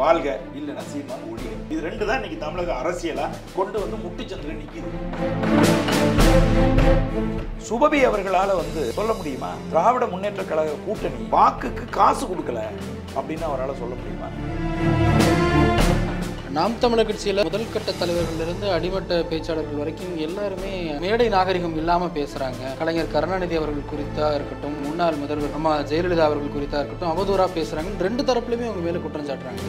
வாழ்க, இல்லைன்னா சீமான் ஒழிக. இது ரெண்டு தான் இன்னைக்கு தமிழக அரசியலா கொண்டு வந்து முட்டுச்சந்தில நிக்குது. சுபவி அவர்களால சொல்ல முடியுமா, திராவிட முன்னேற்ற கழக கூட்டணி வாக்குக்கு காசு கொடுக்கல அப்படின்னு அவரால் சொல்ல முடியுமா? நாம் தமிழர் கட்சியில் முதல் கட்ட தலைவர்களிலிருந்து அடிமட்ட பேச்சாளர்கள் வரைக்கும் எல்லாருமே மேடை நாகரிகம் இல்லாமல் பேசுகிறாங்க. கலைஞர் கருணாநிதி அவர்கள் குறித்தா இருக்கட்டும், முன்னாள் முதல்வர் அம்மா ஜெயலலிதா அவர்கள் குறித்தா இருக்கட்டும், அவதூறாக பேசுகிறாங்க. ரெண்டு தரப்புலையுமே அவங்க மேலே குற்றம் சாட்டுறாங்க.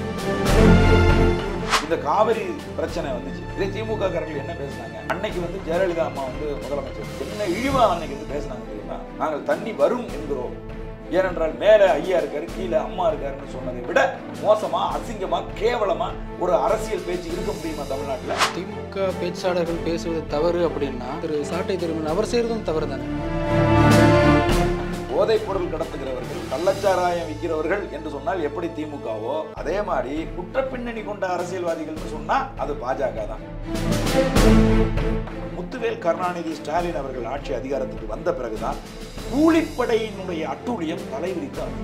இந்த காவிரி பிரச்சனை வந்துச்சு, இதே திமுக காரர்கள் என்ன பேசினாங்க, அன்னைக்கு ஜெயலலிதா அம்மா முதலமைச்சர் என்ன இழிவா அன்னைக்கு பேசினாங்க தெரியுமா? நாங்கள் தண்ணி வரும் என்கிறோம், ஏனென்றால் மேலே ஐயா இருக்காரு, கீழே அம்மா இருக்காருன்னு சொன்னதை விட மோசமா, அசிங்கமா, கேவலமா ஒரு அரசியல் பேச்சு இருக்க முடியுமா தமிழ்நாட்டில்? திமுக பேச்சாளர்கள் பேசுவது தவறு அப்படின்னா சாட்டை திருமணம் அவர் செய்யறதும் தவறு தானே. போதைப் பொருள் கடத்துகிறவர்கள், கள்ளச்சாராயம் விற்கிறவர்கள் என்று சொன்னால் எப்படி திமுகவோ, அதே மாதிரி குற்ற பின்னணி கொண்ட அரசியல்வாதிகள் சொன்னா அது பாஜக தான். முத்துவேல் கருணாநிதி ஸ்டாலின் அவர்கள் ஆட்சி அதிகாரத்துக்கு வந்த பிறகுதான் கூலிப்படையினுடைய அட்டூழியம் தலைவிரித்தார்.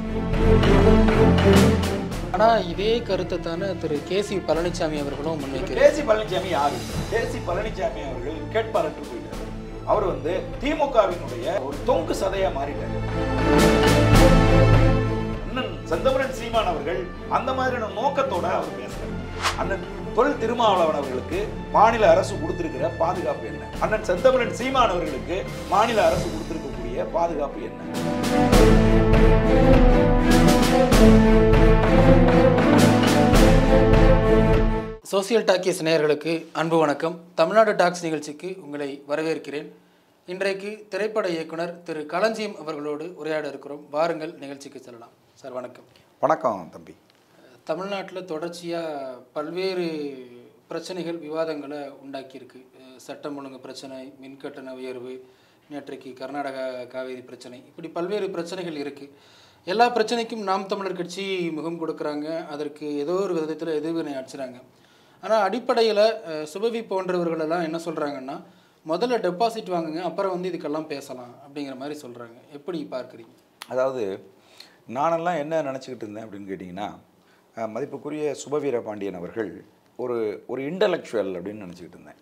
ஆனா இதே கருத்தை தானே திரு கேசி பழனிசாமி அவர்களும் முன்வைக்கிறார். கேசி பழனிசாமி யாரு? கேசி பழனிசாமி அவர்கள் கேட்பாரற்று போயிட்டார். அவர் திமுகவினுடைய ஒரு தொங்கு சதையா மாறிட்டார். அண்ணன் செந்தமிழன் சீமான் அவர்கள் அந்த மாதிரியான நோக்கத்தோட அவர் பேசுறாரு. அண்ணன் தொல் திருமாவளவன் அவர்களுக்கு மாநில அரசு கொடுத்திருக்கிற பாதுகாப்பு என்ன? அண்ணன் செந்தமிழன் சீமான் அவர்களுக்கு மாநில அரசு கொடுத்திருக்கக்கூடிய பாதுகாப்பு என்ன? சோசியல் டாக்கிஸ் நேயர்களுக்கு அன்பு வணக்கம். தமிழ்நாடு டாக்ஸ் நிகழ்ச்சிக்கு உங்களை வரவேற்கிறேன். இன்றைக்கு திரைப்பட இயக்குனர் திரு களஞ்சியம் அவர்களோடு உரையாட இருக்கிறோம். வாருங்கள் நிகழ்ச்சிக்கு செல்லலாம். சார் வணக்கம். வணக்கம் தம்பி. தமிழ்நாட்டில் தொடர்ச்சியாக பல்வேறு பிரச்சனைகள் விவாதங்களை உண்டாக்கியிருக்கு. சட்டம் ஒழுங்கு பிரச்சனை, மின்கட்டண உயர்வு, நேற்றைக்கு கர்நாடகா காவேரி பிரச்சனை, இப்படி பல்வேறு பிரச்சனைகள் இருக்குது. எல்லா பிரச்சனைக்கும் நாம் தமிழர் கட்சி முகம் கொடுக்குறாங்க, அதற்கு ஏதோ ஒரு விதத்தில் எதிர்வினை ஆச்சுறாங்க. ஆனால் அடிப்படையில் சுபவி போன்றவர்களெல்லாம் என்ன சொல்கிறாங்கன்னா, முதல்ல டெபாசிட் வாங்குங்க, அப்புறம் இதுக்கெல்லாம் பேசலாம் அப்படிங்கிற மாதிரி சொல்கிறாங்க. எப்படி பார்க்குறீங்க? அதாவது நானெல்லாம் என்ன நினச்சிக்கிட்டு இருந்தேன் அப்படின்னு கேட்டிங்கன்னா, மதிப்புக்குரிய சுபவீர பாண்டியன் அவர்கள் ஒரு இன்டலெக்சுவல் அப்படின்னு நினச்சிக்கிட்டு இருந்தேன்,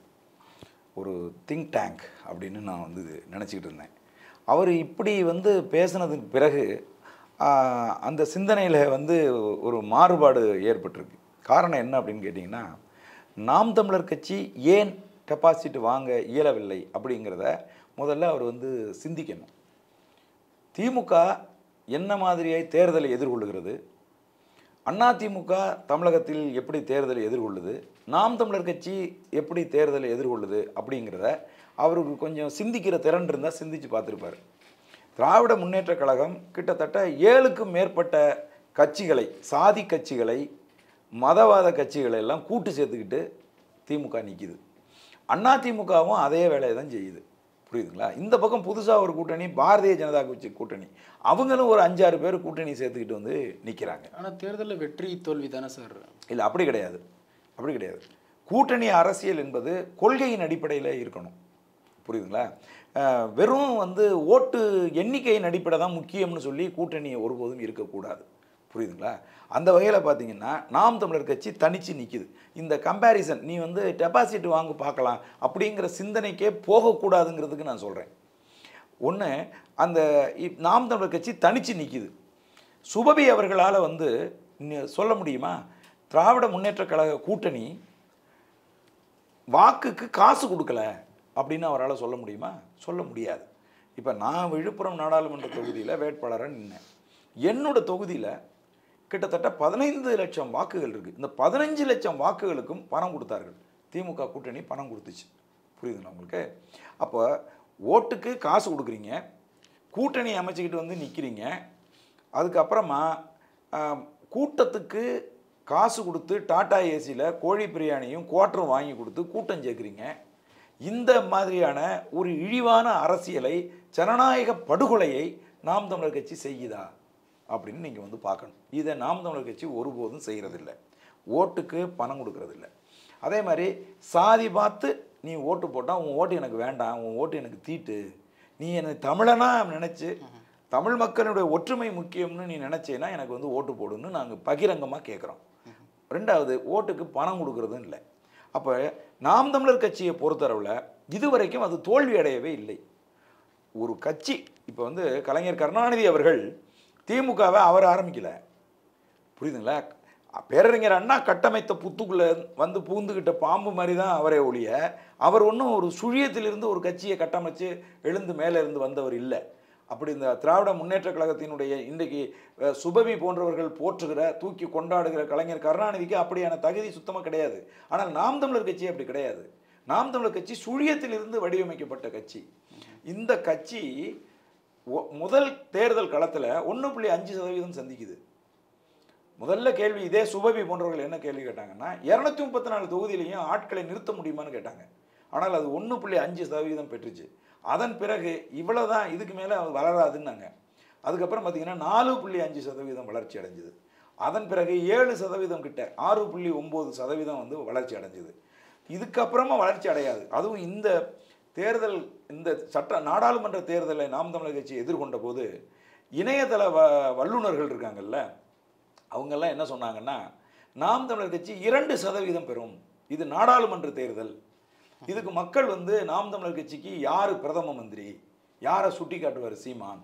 ஒரு திங்க் டேங்க் அப்படின்னு நான் நினச்சிக்கிட்டு இருந்தேன். அவர் இப்படி பேசினதுக்கு பிறகு அந்த சிந்தனையில் ஒரு மாறுபாடு ஏற்பட்டிருக்கு. காரணம் என்ன அப்படின்னு கேட்டிங்கன்னா, நாம் தமிழர் கட்சி ஏன் டெபாசிட் வாங்க இயலவில்லை அப்படிங்கிறத முதல்ல அவர் சிந்திக்கணும். திமுக என்ன மாதிரியாய் தேர்தலை எதிர்கொள்ளுகிறது, அதிமுக தமிழகத்தில் எப்படி தேர்தலை எதிர்கொள்ளுது, நாம் தமிழர் கட்சி எப்படி தேர்தலை எதிர்கொள்ளுது அப்படிங்கிறத அவருக்கு கொஞ்சம் சிந்திக்கிற திறன் இருந்தால் சிந்தித்து பார்த்துருப்பார். திராவிட முன்னேற்ற கழகம் கிட்டத்தட்ட 7க்கும் மேற்பட்ட கட்சிகளை, சாதி கட்சிகளை, மதவாத கட்சிகளை எல்லாம் கூட்டு சேர்த்துக்கிட்டு திமுக நிற்கிது. அதிமுகவும் அதே வேலையை தான் செய்யுது. புரியுதுங்களா? இந்த பக்கம் புதுசாக ஒரு கூட்டணி, பாரதிய ஜனதா கட்சி கூட்டணி, அவங்களும் ஒரு 5-6 பேர் கூட்டணி சேர்த்துக்கிட்டு நிற்கிறாங்க. ஆனால் தேர்தலில் வெற்றி தோல்வி தானே சார்? இல்லை, அப்படி கிடையாது. கூட்டணி அரசியல் என்பது கொள்கையின் அடிப்படையில் இருக்கணும். புரியுதுங்களா? வெறும் ஓட்டு எண்ணிக்கையின் அடிப்படை தான் முக்கியம்னு சொல்லி கூட்டணியை ஒருபோதும் இருக்கக்கூடாது. புரியுதுங்களா? அந்த வகையில் பார்த்தீங்கன்னா நாம் தமிழர் கட்சி தனித்து நிற்கிது. இந்த கம்பேரிசன், நீ டெபாசிட் வாங்க பார்க்கலாம் அப்படிங்கிற சிந்தனைக்கே போகக்கூடாதுங்கிறதுக்கு நான் சொல்கிறேன். ஒன்று, அந்த நாம் தமிழர் கட்சி தனித்து நிற்கிது. சுபவி அவர்களால் சொல்ல முடியுமா, திராவிட முன்னேற்ற கழக கூட்டணி வாக்குக்கு காசு கொடுக்கல அப்படின்னு அவரால் சொல்ல முடியுமா? சொல்ல முடியாது. இப்போ நான் விழுப்புரம் நாடாளுமன்ற தொகுதியில் வேட்பாளராக நின்னேன். என்னோட தொகுதியில் கிட்டத்தட்ட 15 லட்சம் வாக்குகள் இருக்குது. இந்த 15 லட்சம் வாக்குகளுக்கும் பணம் கொடுத்தார்கள். திமுக கூட்டணி பணம் கொடுத்துச்சு. புரியுதுங்களா உங்களுக்கு? அப்போ ஓட்டுக்கு காசு கொடுக்குறீங்க, கூட்டணி அமைச்சிக்கிட்டு நிற்கிறீங்க, அதுக்கப்புறமா கூட்டத்துக்கு காசு கொடுத்து டாடா ஏசியில் கோழி பிரியாணியும் குவார்ட்டரும் வாங்கி கொடுத்து கூட்டம் சேர்க்குறீங்க. இந்த மாதிரியான ஒரு இழிவான அரசியலை, ஜனநாயக படுகொலையை நாம் தமிழர் கட்சி செய்யுதா அப்படின்னு நீங்கள் பார்க்கணும். இதை நாம் தமிழர் கட்சி ஒருபோதும் செய்கிறதில்லை. ஓட்டுக்கு பணம் கொடுக்கறதில்ல. அதே மாதிரி சாதி பார்த்து நீ ஓட்டு போட்டால் உன் ஓட்டு எனக்கு வேண்டாம், உன் ஓட்டு எனக்கு தீட்டு, நீ என்னை தமிழனாக நினச்சி தமிழ் மக்களுடைய ஒற்றுமை முக்கியம்னு நீ நினச்சேன்னா எனக்கு ஓட்டு போடுன்னு நாங்கள் பகிரங்கமாக கேட்குறோம். ரெண்டாவது ஓட்டுக்கு பணம் கொடுக்கறதும் இல்லை. அப்போ நாம் தமிழர் கட்சியை பொறுத்தளவில் இதுவரைக்கும் அது தோல்வி அடையவே இல்லை. ஒரு கட்சி இப்போ வந்து கலைஞர் கருணாநிதி அவர்கள் திமுகவை அவர் ஆரம்பிக்கல, புரியுதுங்களா? பேரறிஞர் அண்ணா கட்டமைத்த புத்துக்குள்ளே வந்து பூந்துக்கிட்ட பாம்பு மாதிரி தான் அவரே ஒழிய, அவர் ஒன்றும் ஒரு சுழியத்திலிருந்து ஒரு கட்சியை கட்டமைச்சு எழுந்து மேலே இருந்து வந்தவர் இல்லை. அப்படி இந்த திராவிட முன்னேற்ற கழகத்தினுடைய இன்றைக்கு சுபவி போன்றவர்கள் போற்றுகிற தூக்கி கொண்டாடுகிற கலைஞர் கருணாநிதிக்கு அப்படியான தகுதி சுத்தமாக கிடையாது. ஆனால் நாம் தமிழர் கட்சி அப்படி கிடையாது. நாம் தமிழர் கட்சி சுழியத்திலிருந்து வடிவமைக்கப்பட்ட கட்சி. இந்த கட்சி முதல் தேர்தல் களத்தில் 1.5% சந்திக்குது. முதல்ல கேள்வி இதே சுபவி போன்றவர்கள் என்ன கேள்வி கேட்டாங்கன்னா, 234 தொகுதியிலையும் ஆட்களை நிறுத்த முடியுமான்னு கேட்டாங்க. ஆனால் அது 1.5% பெற்றுச்சு. அதன் பிறகு இவ்வளோதான், இதுக்கு மேலே வளராதுன்னாங்க. அதுக்கப்புறம் பார்த்திங்கன்னா 4.5% வளர்ச்சி அடைஞ்சிது. அதன் பிறகு 7% கிட்ட 6.9% வந்து வளர்ச்சி அடைஞ்சிது. இதுக்கப்புறமா வளர்ச்சி அடையாது. அதுவும் இந்த தேர்தல், இந்த நாடாளுமன்ற தேர்தலை நாம் தமிழர் கட்சி எதிர்கொண்ட போது இணையதள வல்லுநர்கள் இருக்காங்கல்ல, அவங்கெல்லாம் என்ன சொன்னாங்கன்னா, நாம் தமிழர் கட்சி 2% பெறும், இது நாடாளுமன்ற தேர்தல், இதுக்கு மக்கள் வந்து நாம் தமிழர் கட்சிக்கு யார் பிரதம மந்திரி, யாரை சுட்டி காட்டுவார் சீமான்,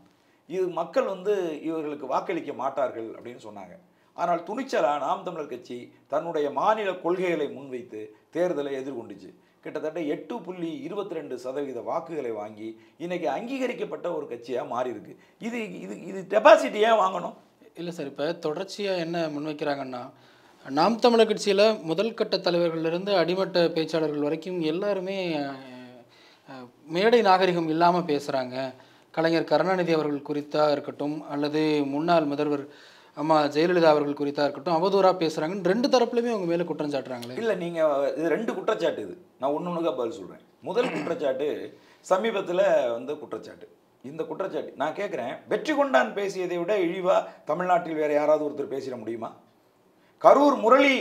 இது மக்கள் வந்து இவர்களுக்கு வாக்களிக்க மாட்டார்கள் அப்படின்னு சொன்னாங்க. ஆனால் துணிச்சலாக நாம் தமிழர் கட்சி தன்னுடைய மாநில கொள்கைகளை முன்வைத்து தேர்தலை எதிர்கொண்டுச்சு. கிட்டத்தட்ட 8.22% வாக்குகளை வாங்கி இன்னைக்கு அங்கீகரிக்கப்பட்ட ஒரு கட்சியாக மாறி இருக்கு. இது இது இது டெபாசிட் ஏன் வாங்கணும்? இல்லை சார், இப்போ தொடர்ச்சியாக என்ன முன்வைக்கிறாங்கன்னா, நாம் தமிழர் கட்சியில் முதல் கட்ட தலைவர்களிலிருந்து அடிமட்ட பேச்சாளர்கள் வரைக்கும் எல்லாருமே மேடை நாகரிகம் இல்லாமல் பேசுகிறாங்க. கலைஞர் கருணாநிதி அவர்கள் குறித்தா இருக்கட்டும், அல்லது முன்னாள் முதல்வர் அம்மா ஜெயலலிதா அவர்கள் குறித்தா இருக்கட்டும், அவதூறாக பேசுகிறாங்கன்னு 2 தரப்புலையுமே அவங்க மேலே குற்றம் சாட்டுறாங்களே. இல்லை, நீங்கள் இது 2 குற்றச்சாட்டு. இது நான் ஒன்றுக்காக பதில் சொல்கிறேன். முதல் குற்றச்சாட்டு சமீபத்தில் வந்து குற்றச்சாட்டு. இந்த குற்றச்சாட்டு நான் கேட்குறேன், வெற்றி கொண்டான் பேசியதை விட இழிவா தமிழ்நாட்டில் வேறு யாராவது ஒருத்தர் பேசிட முடியுமா? கரூர் முரளி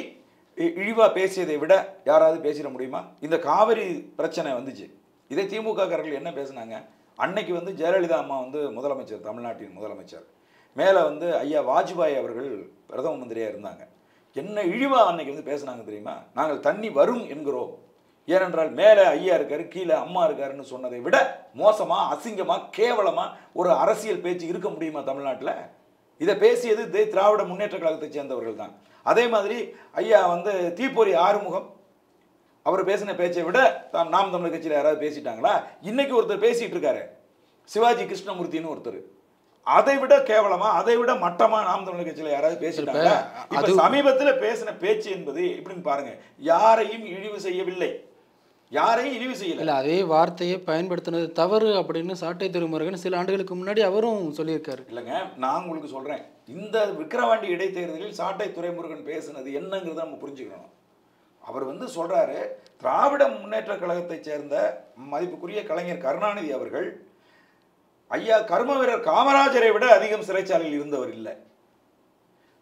இழிவா பேசியதை விட யாராவது பேசிட முடியுமா? இந்த காவிரி பிரச்சனை வந்துச்சு, இதே திமுக காரர்கள் என்ன பேசினாங்க? அன்னைக்கு வந்து ஜெயலலிதா அம்மா வந்து முதலமைச்சர், தமிழ்நாட்டின் முதலமைச்சர், மேலே வந்து ஐயா வாஜ்பாய் அவர்கள் பிரதம மந்திரியாக இருந்தாங்க. என்ன இழிவா அன்னைக்கு வந்து பேசினாங்க தெரியுமா? நாங்கள் தண்ணி வரும் என்கிறோம், ஏனென்றால் மேலே ஐயா இருக்காரு, கீழே அம்மா இருக்காருன்னு சொன்னதை விட மோசமாக, அசிங்கமாக, கேவலமாக ஒரு அரசியல் பேச்சு இருக்க முடியுமா தமிழ்நாட்டில்? இதை பேசியது திராவிட முன்னேற்ற கழகத்தை சேர்ந்தவர்கள் தான். அதே மாதிரி ஐயா வந்து தீப்பொறி ஆறுமுகம் அவர் பேசின பேச்சை விட நாம் தமிழர் கட்சியில் யாராவது பேசிட்டாங்களா? இன்னைக்கு ஒருத்தர் பேசிட்டு இருக்காரு, சிவாஜி கிருஷ்ணமூர்த்தின்னு ஒருத்தர், அதை விட கேவலமா, அதை விட மட்டமா நாம் தமிழர் கட்சியில் யாராவது பேசிட்டாங்களா? இப்ப சமீபத்தில் பேசின பேச்சு என்பது எப்படின்னு பாருங்க, யாரையும் இழிவு செய்யவில்லை, யாரையும் இழிவு செய்யல. இல்லை, அதே வார்த்தையை பயன்படுத்தினது தவறு அப்படின்னு சாட்டை திருமுருகன் சில ஆண்டுகளுக்கு முன்னாடி அவரும் சொல்லியிருக்காரு. இல்லைங்க, நான் உங்களுக்கு சொல்றேன், இந்த விக்கிரவாண்டி இடைத்தேர்தலில் சாட்டை துரைமுருகன் பேசுனது என்னங்கிறத நம்ம புரிஞ்சுக்கணும். அவர் வந்து சொல்றாரு, திராவிட முன்னேற்ற கழகத்தை சேர்ந்த மதிப்புக்குரிய கலைஞர் கருணாநிதி அவர்கள் ஐயா கர்ம வீரர் காமராஜரை விட அதிகம் சிறைச்சாலையில் இருந்தவர் இல்லை,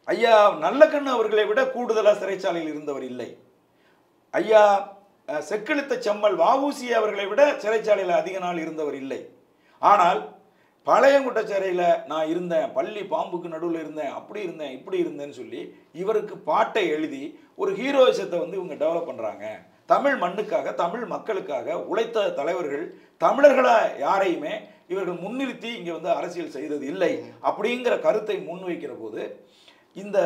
ஐயா நல்லக்கண்ணு அவர்களை விட கூடுதலாக சிறைச்சாலையில் இருந்தவர் இல்லை, ஐயா செக்கெழுத்த செம்மல் வஉசி அவர்களை விட சிறைச்சாலையில் அதிக நாள் இருந்தவர் இல்லை. ஆனால் பழையங்குட்ட சிறையில் நான் இருந்தேன், பள்ளி பாம்புக்கு நடுவில் இருந்தேன், அப்படி இருந்தேன், இப்படி இருந்தேன்னு சொல்லி இவருக்கு பாட்டை எழுதி ஒரு ஹீரோயிசத்தை வந்து இவங்க டெவலப் பண்ணுறாங்க. தமிழ் மண்ணுக்காக, தமிழ் மக்களுக்காக உழைத்த தலைவர்கள் தமிழர்களா யாரையுமே இவர்கள் முன்னிறுத்தி இங்கே வந்து அரசியல் செய்தது இல்லை அப்படிங்கிற கருத்தை முன்வைக்கிற போது இந்த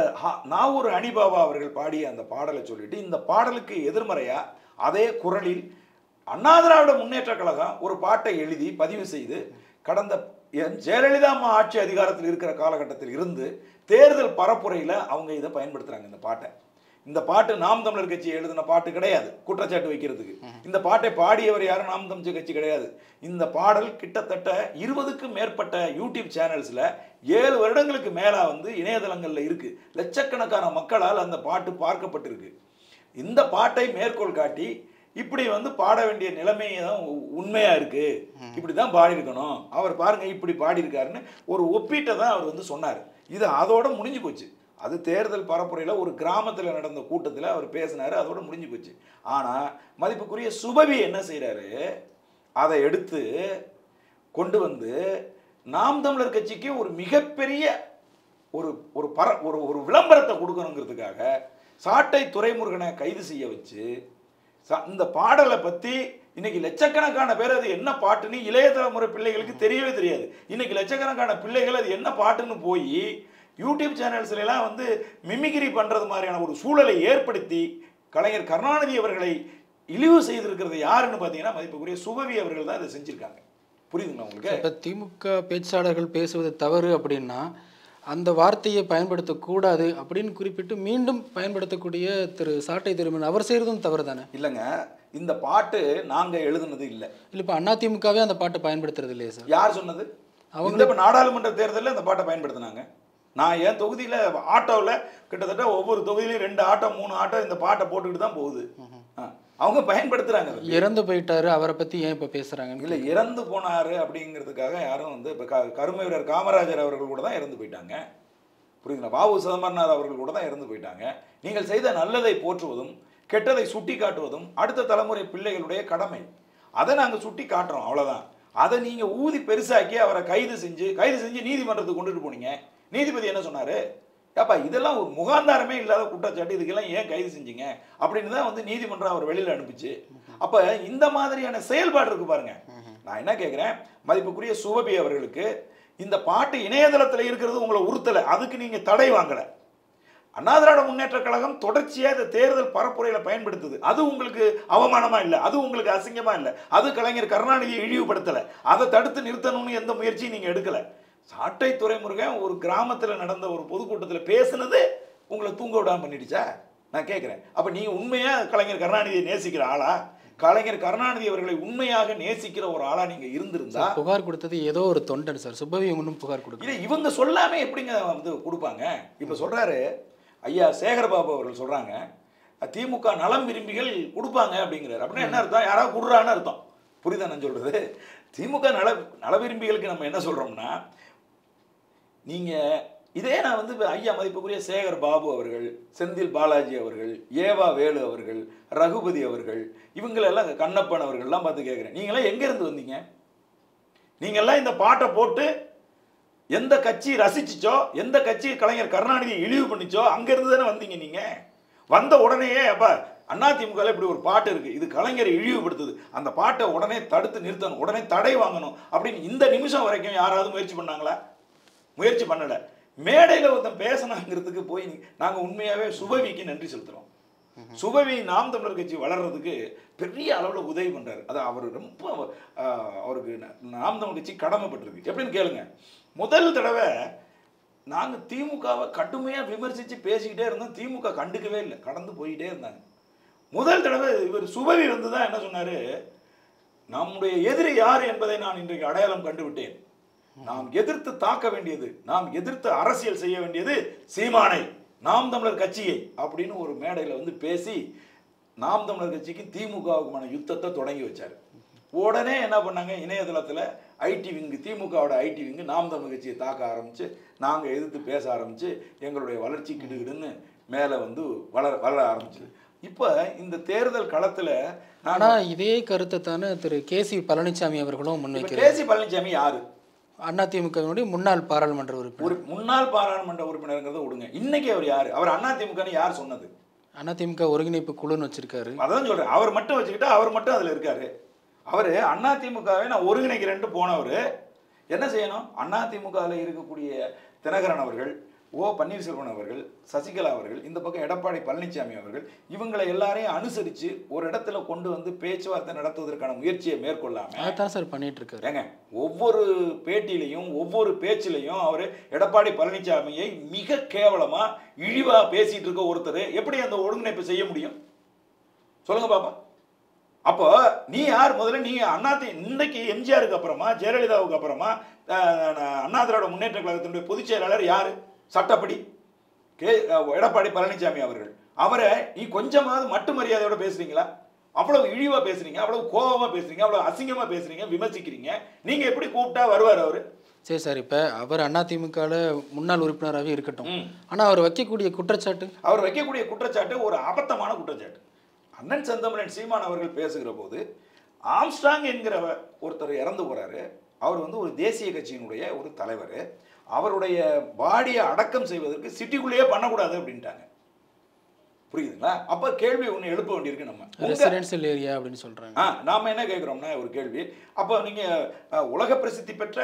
நாவூர் அனிபாபா அவர்கள் பாடிய அந்த பாடலை சொல்லிட்டு, இந்த பாடலுக்கு எதிர்மறையா அதே குரலில் அண்ணா திராவிட முன்னேற்ற கழகம் ஒரு பாட்டை எழுதி பதிவு செய்து கடந்த ஜெயலலிதா அம்மா ஆட்சி அதிகாரத்தில் இருக்கிற காலகட்டத்தில் இருந்து தேர்தல் பரப்புரையில் அவங்க இதை பயன்படுத்துகிறாங்க. இந்த பாட்டு நாம் தமிழர் கட்சி எழுதின பாட்டு கிடையாது, குற்றச்சாட்டு வைக்கிறதுக்கு. இந்த பாட்டை பாடியவர் யாரும் நாம் தமிழர் கட்சி கிடையாது. இந்த பாடல் கிட்டத்தட்ட 20க்கும் மேற்பட்ட யூடியூப் சேனல்ஸில் 7 வருடங்களுக்கு மேலே வந்து இணையதளங்களில் இருக்குது. லட்சக்கணக்கான மக்களால் அந்த பாட்டு பார்க்கப்பட்டிருக்கு. இந்த பாட்டை மேற்கோள் காட்டி இப்படி வந்து பாட வேண்டிய நிலைமையை தான் உண்மையாக இருக்குது, இப்படி தான் பாடியிருக்கணும், அவர் பாருங்க இப்படி பாடியிருக்காருன்னு ஒரு ஒப்பீட்டை தான் அவர் வந்து சொன்னார். இது அதோட முடிஞ்சு போச்சு. அது தேர்தல் பரப்புரையில் ஒரு கிராமத்தில் நடந்த கூட்டத்தில் அவர் பேசினார், அதோட முடிஞ்சு போச்சு. ஆனால் மதிப்புக்குரிய சுபவி என்ன செய்கிறாரு, அதை எடுத்து கொண்டு வந்து நாம் தமிழர் கட்சிக்கு ஒரு மிகப்பெரிய ஒரு விளம்பரத்தை கொடுக்கணுங்கிறதுக்காக சாட்டை துரைமுருகனை கைது செய்ய வச்சு இந்த பாடலை பற்றி இன்னைக்கு லட்சக்கணக்கான பேர் அது என்ன பாட்டுன்னு இளைய தலைமுறை பிள்ளைகளுக்கு தெரியவே தெரியாது. இன்னைக்கு லட்சக்கணக்கான பிள்ளைகள் அது என்ன பாட்டுன்னு போய் யூடியூப் சேனல்ஸ்லாம் வந்து மிமிகிரி பண்ணுறது மாதிரியான ஒரு சூழலை ஏற்படுத்தி கலைஞர் கருணாநிதி அவர்களை இழிவு செய்திருக்கிறது யாருன்னு பார்த்தீங்கன்னா மதிப்புக்குரிய சுபவி அவர்கள் தான் இதை செஞ்சுருக்காங்க. புரியுதுங்களா உங்களுக்கு? இப்போ திமுக பேச்சாளர்கள் பேசுவது தவறு அப்படின்னா அந்த வார்த்தையை பயன்படுத்தக்கூடாது அப்படின்னு குறிப்பிட்டு மீண்டும் பயன்படுத்தக்கூடிய திரு சாட்டை திருமணம் அவர் செய்கிறதும் தவறு தானே? இல்லைங்க, இந்த பாட்டு நாங்கள் எழுதுனது இல்லை. இல்லை, இப்போ அதிமுகவே அந்த பாட்டை பயன்படுத்துறது இல்லையா சார்? யார் சொன்னது? அவங்க இப்போ நாடாளுமன்ற தேர்தலில் அந்த பாட்டை பயன்படுத்தினாங்க. நான் என் தொகுதியில் ஆட்டோவில் கிட்டத்தட்ட ஒவ்வொரு தொகுதியிலையும் 2 ஆட்டோ 3 ஆட்டோ இந்த பாட்டை போட்டுக்கிட்டு தான் போகுது. அவங்க பயன்படுத்துகிறாங்க. இறந்து போயிட்டாரு, அவரை பற்றி ஏன் இப்போ பேசுகிறாங்க? இல்லை, இறந்து போனார் அப்படிங்கிறதுக்காக யாரும் வந்து இப்போ கருமை வீரர் காமராஜர் அவர்கள் கூட தான் இறந்து போயிட்டாங்க. புரியுதுங்களா? வாவு சிதம்பரனார் அவர்கள் கூட தான் இறந்து போயிட்டாங்க. நீங்கள் செய்த நல்லதை போற்றுவதும் கெட்டதை சுட்டி காட்டுவதும் அடுத்த தலைமுறை பிள்ளைகளுடைய கடமை. அதை நாங்கள் சுட்டி காட்டுறோம், அவ்வளோதான். அதை நீங்கள் ஊதி பெருசாக்கி அவரை கைது செஞ்சு நீதிமன்றத்துக்கு கொண்டுட்டு போனீங்க. நீதிபதி என்ன சொன்னார்? ஏப்பா இதெல்லாம் ஒரு முகாந்தாரமே இல்லாத குற்றச்சாட்டு, இதுக்கெல்லாம் ஏன் கைது செஞ்சீங்க அப்படின்னு தான் வந்து நீதிமன்றம் அவர் வெளியில் அனுப்பிச்சு. அப்போ இந்த மாதிரியான செயல்பாடு இருக்கு பாருங்க. நான் என்ன கேட்குறேன், மதிப்புக்குரிய சுபபி அவர்களுக்கு இந்த பாட்டு இணையதளத்தில் இருக்கிறது உங்களை உறுத்தலை, அதுக்கு நீங்கள் தடை வாங்கலை. அண்ணா திராவிட முன்னேற்ற கழகம் தொடர்ச்சியாக இந்த தேர்தல் பரப்புரையில் பயன்படுத்துது, அது உங்களுக்கு அவமானமா இல்லை, அது உங்களுக்கு அசிங்கமா இல்லை, அது கலைஞர் கருணாநிதியை இழிவுபடுத்தலை, அதை தடுத்து நிறுத்தணும்னு எந்த முயற்சியும் நீங்கள் எடுக்கலை. சாட்டை துரைமுருகன் ஒரு கிராமத்தில் நடந்த ஒரு பொதுக்கூட்டத்தில் பேசுனது உங்களை தூங்க விடாமல் பண்ணிடுச்சா? நான் கேட்குறேன். அப்போ நீங்கள் உண்மையாக கலைஞர் கருணாநிதியை நேசிக்கிற ஆளா? கலைஞர் கருணாநிதி அவர்களை உண்மையாக நேசிக்கிற ஒரு ஆளா நீங்கள் இருந்திருந்தா? புகார் கொடுத்தது ஏதோ ஒரு தொண்டன் சார், சுபவி ஒன்றும் புகார் கொடுக்கல. இல்லை, இவங்க சொல்லாமே எப்படிங்க வந்து கொடுப்பாங்க? இப்போ சொல்கிறாரு ஐயா சேகர்பாபு அவர்கள் சொல்கிறாங்க திமுக நலம் விரும்பிகள் கொடுப்பாங்க அப்படிங்கிறாரு. அப்படின்னா என்ன அர்த்தம்? யாராவது கொடுறான்னு அர்த்தம். புரியுதா நான் சொல்கிறது? திமுக நல விரும்பிகளுக்கு நம்ம என்ன சொல்கிறோம்னா, நீங்கள் இதே நான் வந்து ஐயா மதிப்புக்குரிய சேகர் பாபு அவர்கள், செந்தில் பாலாஜி அவர்கள், ஏவா வேலு அவர்கள், ரகுபதி அவர்கள், இவங்களெல்லாம் கண்ணப்பன் அவர்கள்லாம் பார்த்து கேட்குறேன், நீங்களாம் எங்கேருந்து வந்தீங்க? நீங்கள்லாம் இந்த பாட்டை போட்டு எந்த கட்சி ரசிச்சிச்சோ, எந்த கட்சி கலைஞர் கருணாநிதியை இழிவு பண்ணிச்சோ அங்கேருந்து தானே வந்தீங்க. நீங்கள் வந்த உடனேயே அப்போ அதிமுகவில் இப்படி ஒரு பாட்டு இருக்குது, இது கலைஞரை இழிவுபடுத்துது, அந்த பாட்டை உடனே தடுத்து நிறுத்தணும், உடனே தடை வாங்கணும் அப்படின்னு இந்த நிமிஷம் வரைக்கும் யாராவது முயற்சி பண்ணாங்களா? முயற்சி பண்ணலை. மேடையில் ஒருத்தன் பேசணுங்கிறதுக்கு போய் நாங்கள் உண்மையாகவே சுபவிக்கு நன்றி செலுத்துகிறோம். சுபவி நாம் தமிழர் கட்சி வளர்கிறதுக்கு பெரிய அளவில் உதவி பண்ணுறாரு. அது அவர் ரொம்ப அவருக்கு நாம் தமிழர் கட்சி கடமைப்பட்டிருக்கு. எப்படின்னு கேளுங்க. முதல் தடவை நாங்கள் திமுகவை கடுமையாக விமர்சித்து பேசிக்கிட்டே இருந்தோம், திமுக கண்டுக்கவே இல்லை, கடந்து போயிட்டே இருந்தாங்க. முதல் தடவை இவர் சுபவி வந்து தான் என்ன சொன்னார், நம்முடைய எதிரி யார் என்பதை நான் இன்றைக்கு அடையாளம் கண்டுவிட்டேன், நாம் எதிர்த்து தாக்க வேண்டியது, நாம் எதிர்த்து அரசியல் செய்ய வேண்டியது சீமானை, நாம் தமிழர் கட்சியை அப்படின்னு ஒரு மேடையில் வந்து பேசி நாம் தமிழர் கட்சிக்கு திமுகவுக்குமான யுத்தத்தை தொடங்கி வச்சார். உடனே என்ன பண்ணாங்க, இணையதளத்தில் ஐடி விங்கு, திமுகவோட ஐடி விங்கு நாம் தமிழர் கட்சியை தாக்க ஆரம்பித்து, நாங்கள் எதிர்த்து பேச ஆரம்பித்து எங்களுடைய வளர்ச்சி கிடுகிடுன்னு மேலே வந்து வளர ஆரம்பிச்சு. இப்போ இந்த தேர்தல் களத்தில் ஆனால் இதே கருத்தை தானே திரு கேசி பழனிசாமி அவர்களும் முன்வைக்கிறார். கேசி பழனிசாமி யாரு? அதிமுகவினுடைய முன்னாள் பாராளுமன்ற உறுப்பினர். ஒரு முன்னாள் பாராளுமன்ற உறுப்பினர்ங்கிறத விடுங்க, இன்னைக்கு அவர் யாரு? அவர் அதிமுகன்னு யார் சொன்னது? அதிமுக ஒருங்கிணைப்பு குழுன்னு வச்சிருக்காரு. அதான் சொல்றேன், அவர் மட்டும் வச்சுக்கிட்டா அவர் மட்டும் அதுல இருக்காரு. அவர் அதிமுகவை நான் ஒருங்கிணைக்கிறேன்ட்டு போனவர் என்ன செய்யணும்? அதிமுகவில் இருக்கக்கூடிய தினகரன் அவர்கள், ஓ பன்னீர்செல்வன் அவர்கள், சசிகலா அவர்கள், இந்த பக்கம் எடப்பாடி பழனிசாமி அவர்கள், இவங்களை எல்லாரையும் அனுசரித்து ஒரு இடத்துல கொண்டு வந்து பேச்சுவார்த்தை நடத்துவதற்கான முயற்சியை மேற்கொள்ளாமல் அதான் சார் பண்ணிட்டு இருக்காரு. ஏங்க ஒவ்வொரு பேட்டியிலையும் ஒவ்வொரு பேச்சிலையும் அவர் எடப்பாடி பழனிசாமியை மிக கேவலமாக இழிவாக பேசிகிட்டு இருக்க ஒருத்தர் எப்படி அந்த ஒருங்கிணைப்பு செய்ய முடியும்? சொல்லுங்க பாப்பா. அப்போ நீ யார்? முதல்ல நீ இன்னைக்கு எம்ஜிஆருக்கு அப்புறமா ஜெயலலிதாவுக்கு அப்புறமா அண்ணா திராவிட முன்னேற்ற கழகத்தினுடைய பொதுச் செயலாளர் யார்? சட்டப்படி எடப்பாடி பழனிசாமி அவர்கள். அவரை நீ கொஞ்சமாவது மட்டு மரியாதையோட பேசுறீங்களா? அவ்வளவு இழிவா பேசுறீங்க, அவ்வளவு கோபமா பேசுறீங்க, அவ்வளவு அசிங்கமா பேசுறீங்க, விமர்சிக்கிறீங்க. நீங்க எப்படி கூப்பிட்டா வருவார் அவரு? சரி சார், இப்போ அவர் அதிமுகவில் முன்னாள் உறுப்பினராகவே இருக்கட்டும், ஆனால் அவர் வைக்கக்கூடிய குற்றச்சாட்டு ஒரு அபத்தமான குற்றச்சாட்டு. அண்ணன் செந்தமிழன் சீமான் அவர்கள் பேசுகிற போது ஆம்ஸ்ட்ராங் என்கிற ஒருத்தர் இறந்து போறாரு. அவர் வந்து ஒரு தேசிய கட்சியினுடைய ஒரு தலைவர். அவருடைய பாடியை அடக்கம் செய்வதற்கு சிட்டிக்குள்ளேயே பண்ணக்கூடாது அப்படின்ட்டாங்க. புரியுதுங்களா? அப்போ கேள்வி ஒன்று எழுப்ப வேண்டியிருக்கு. நம்ம ரெசிடென்ஷியல் ஏரியா அப்படின்னு சொல்கிறாங்க. நாம் என்ன கேட்குறோம்னா ஒரு கேள்வி, அப்போ நீங்கள் உலக பிரசித்தி பெற்ற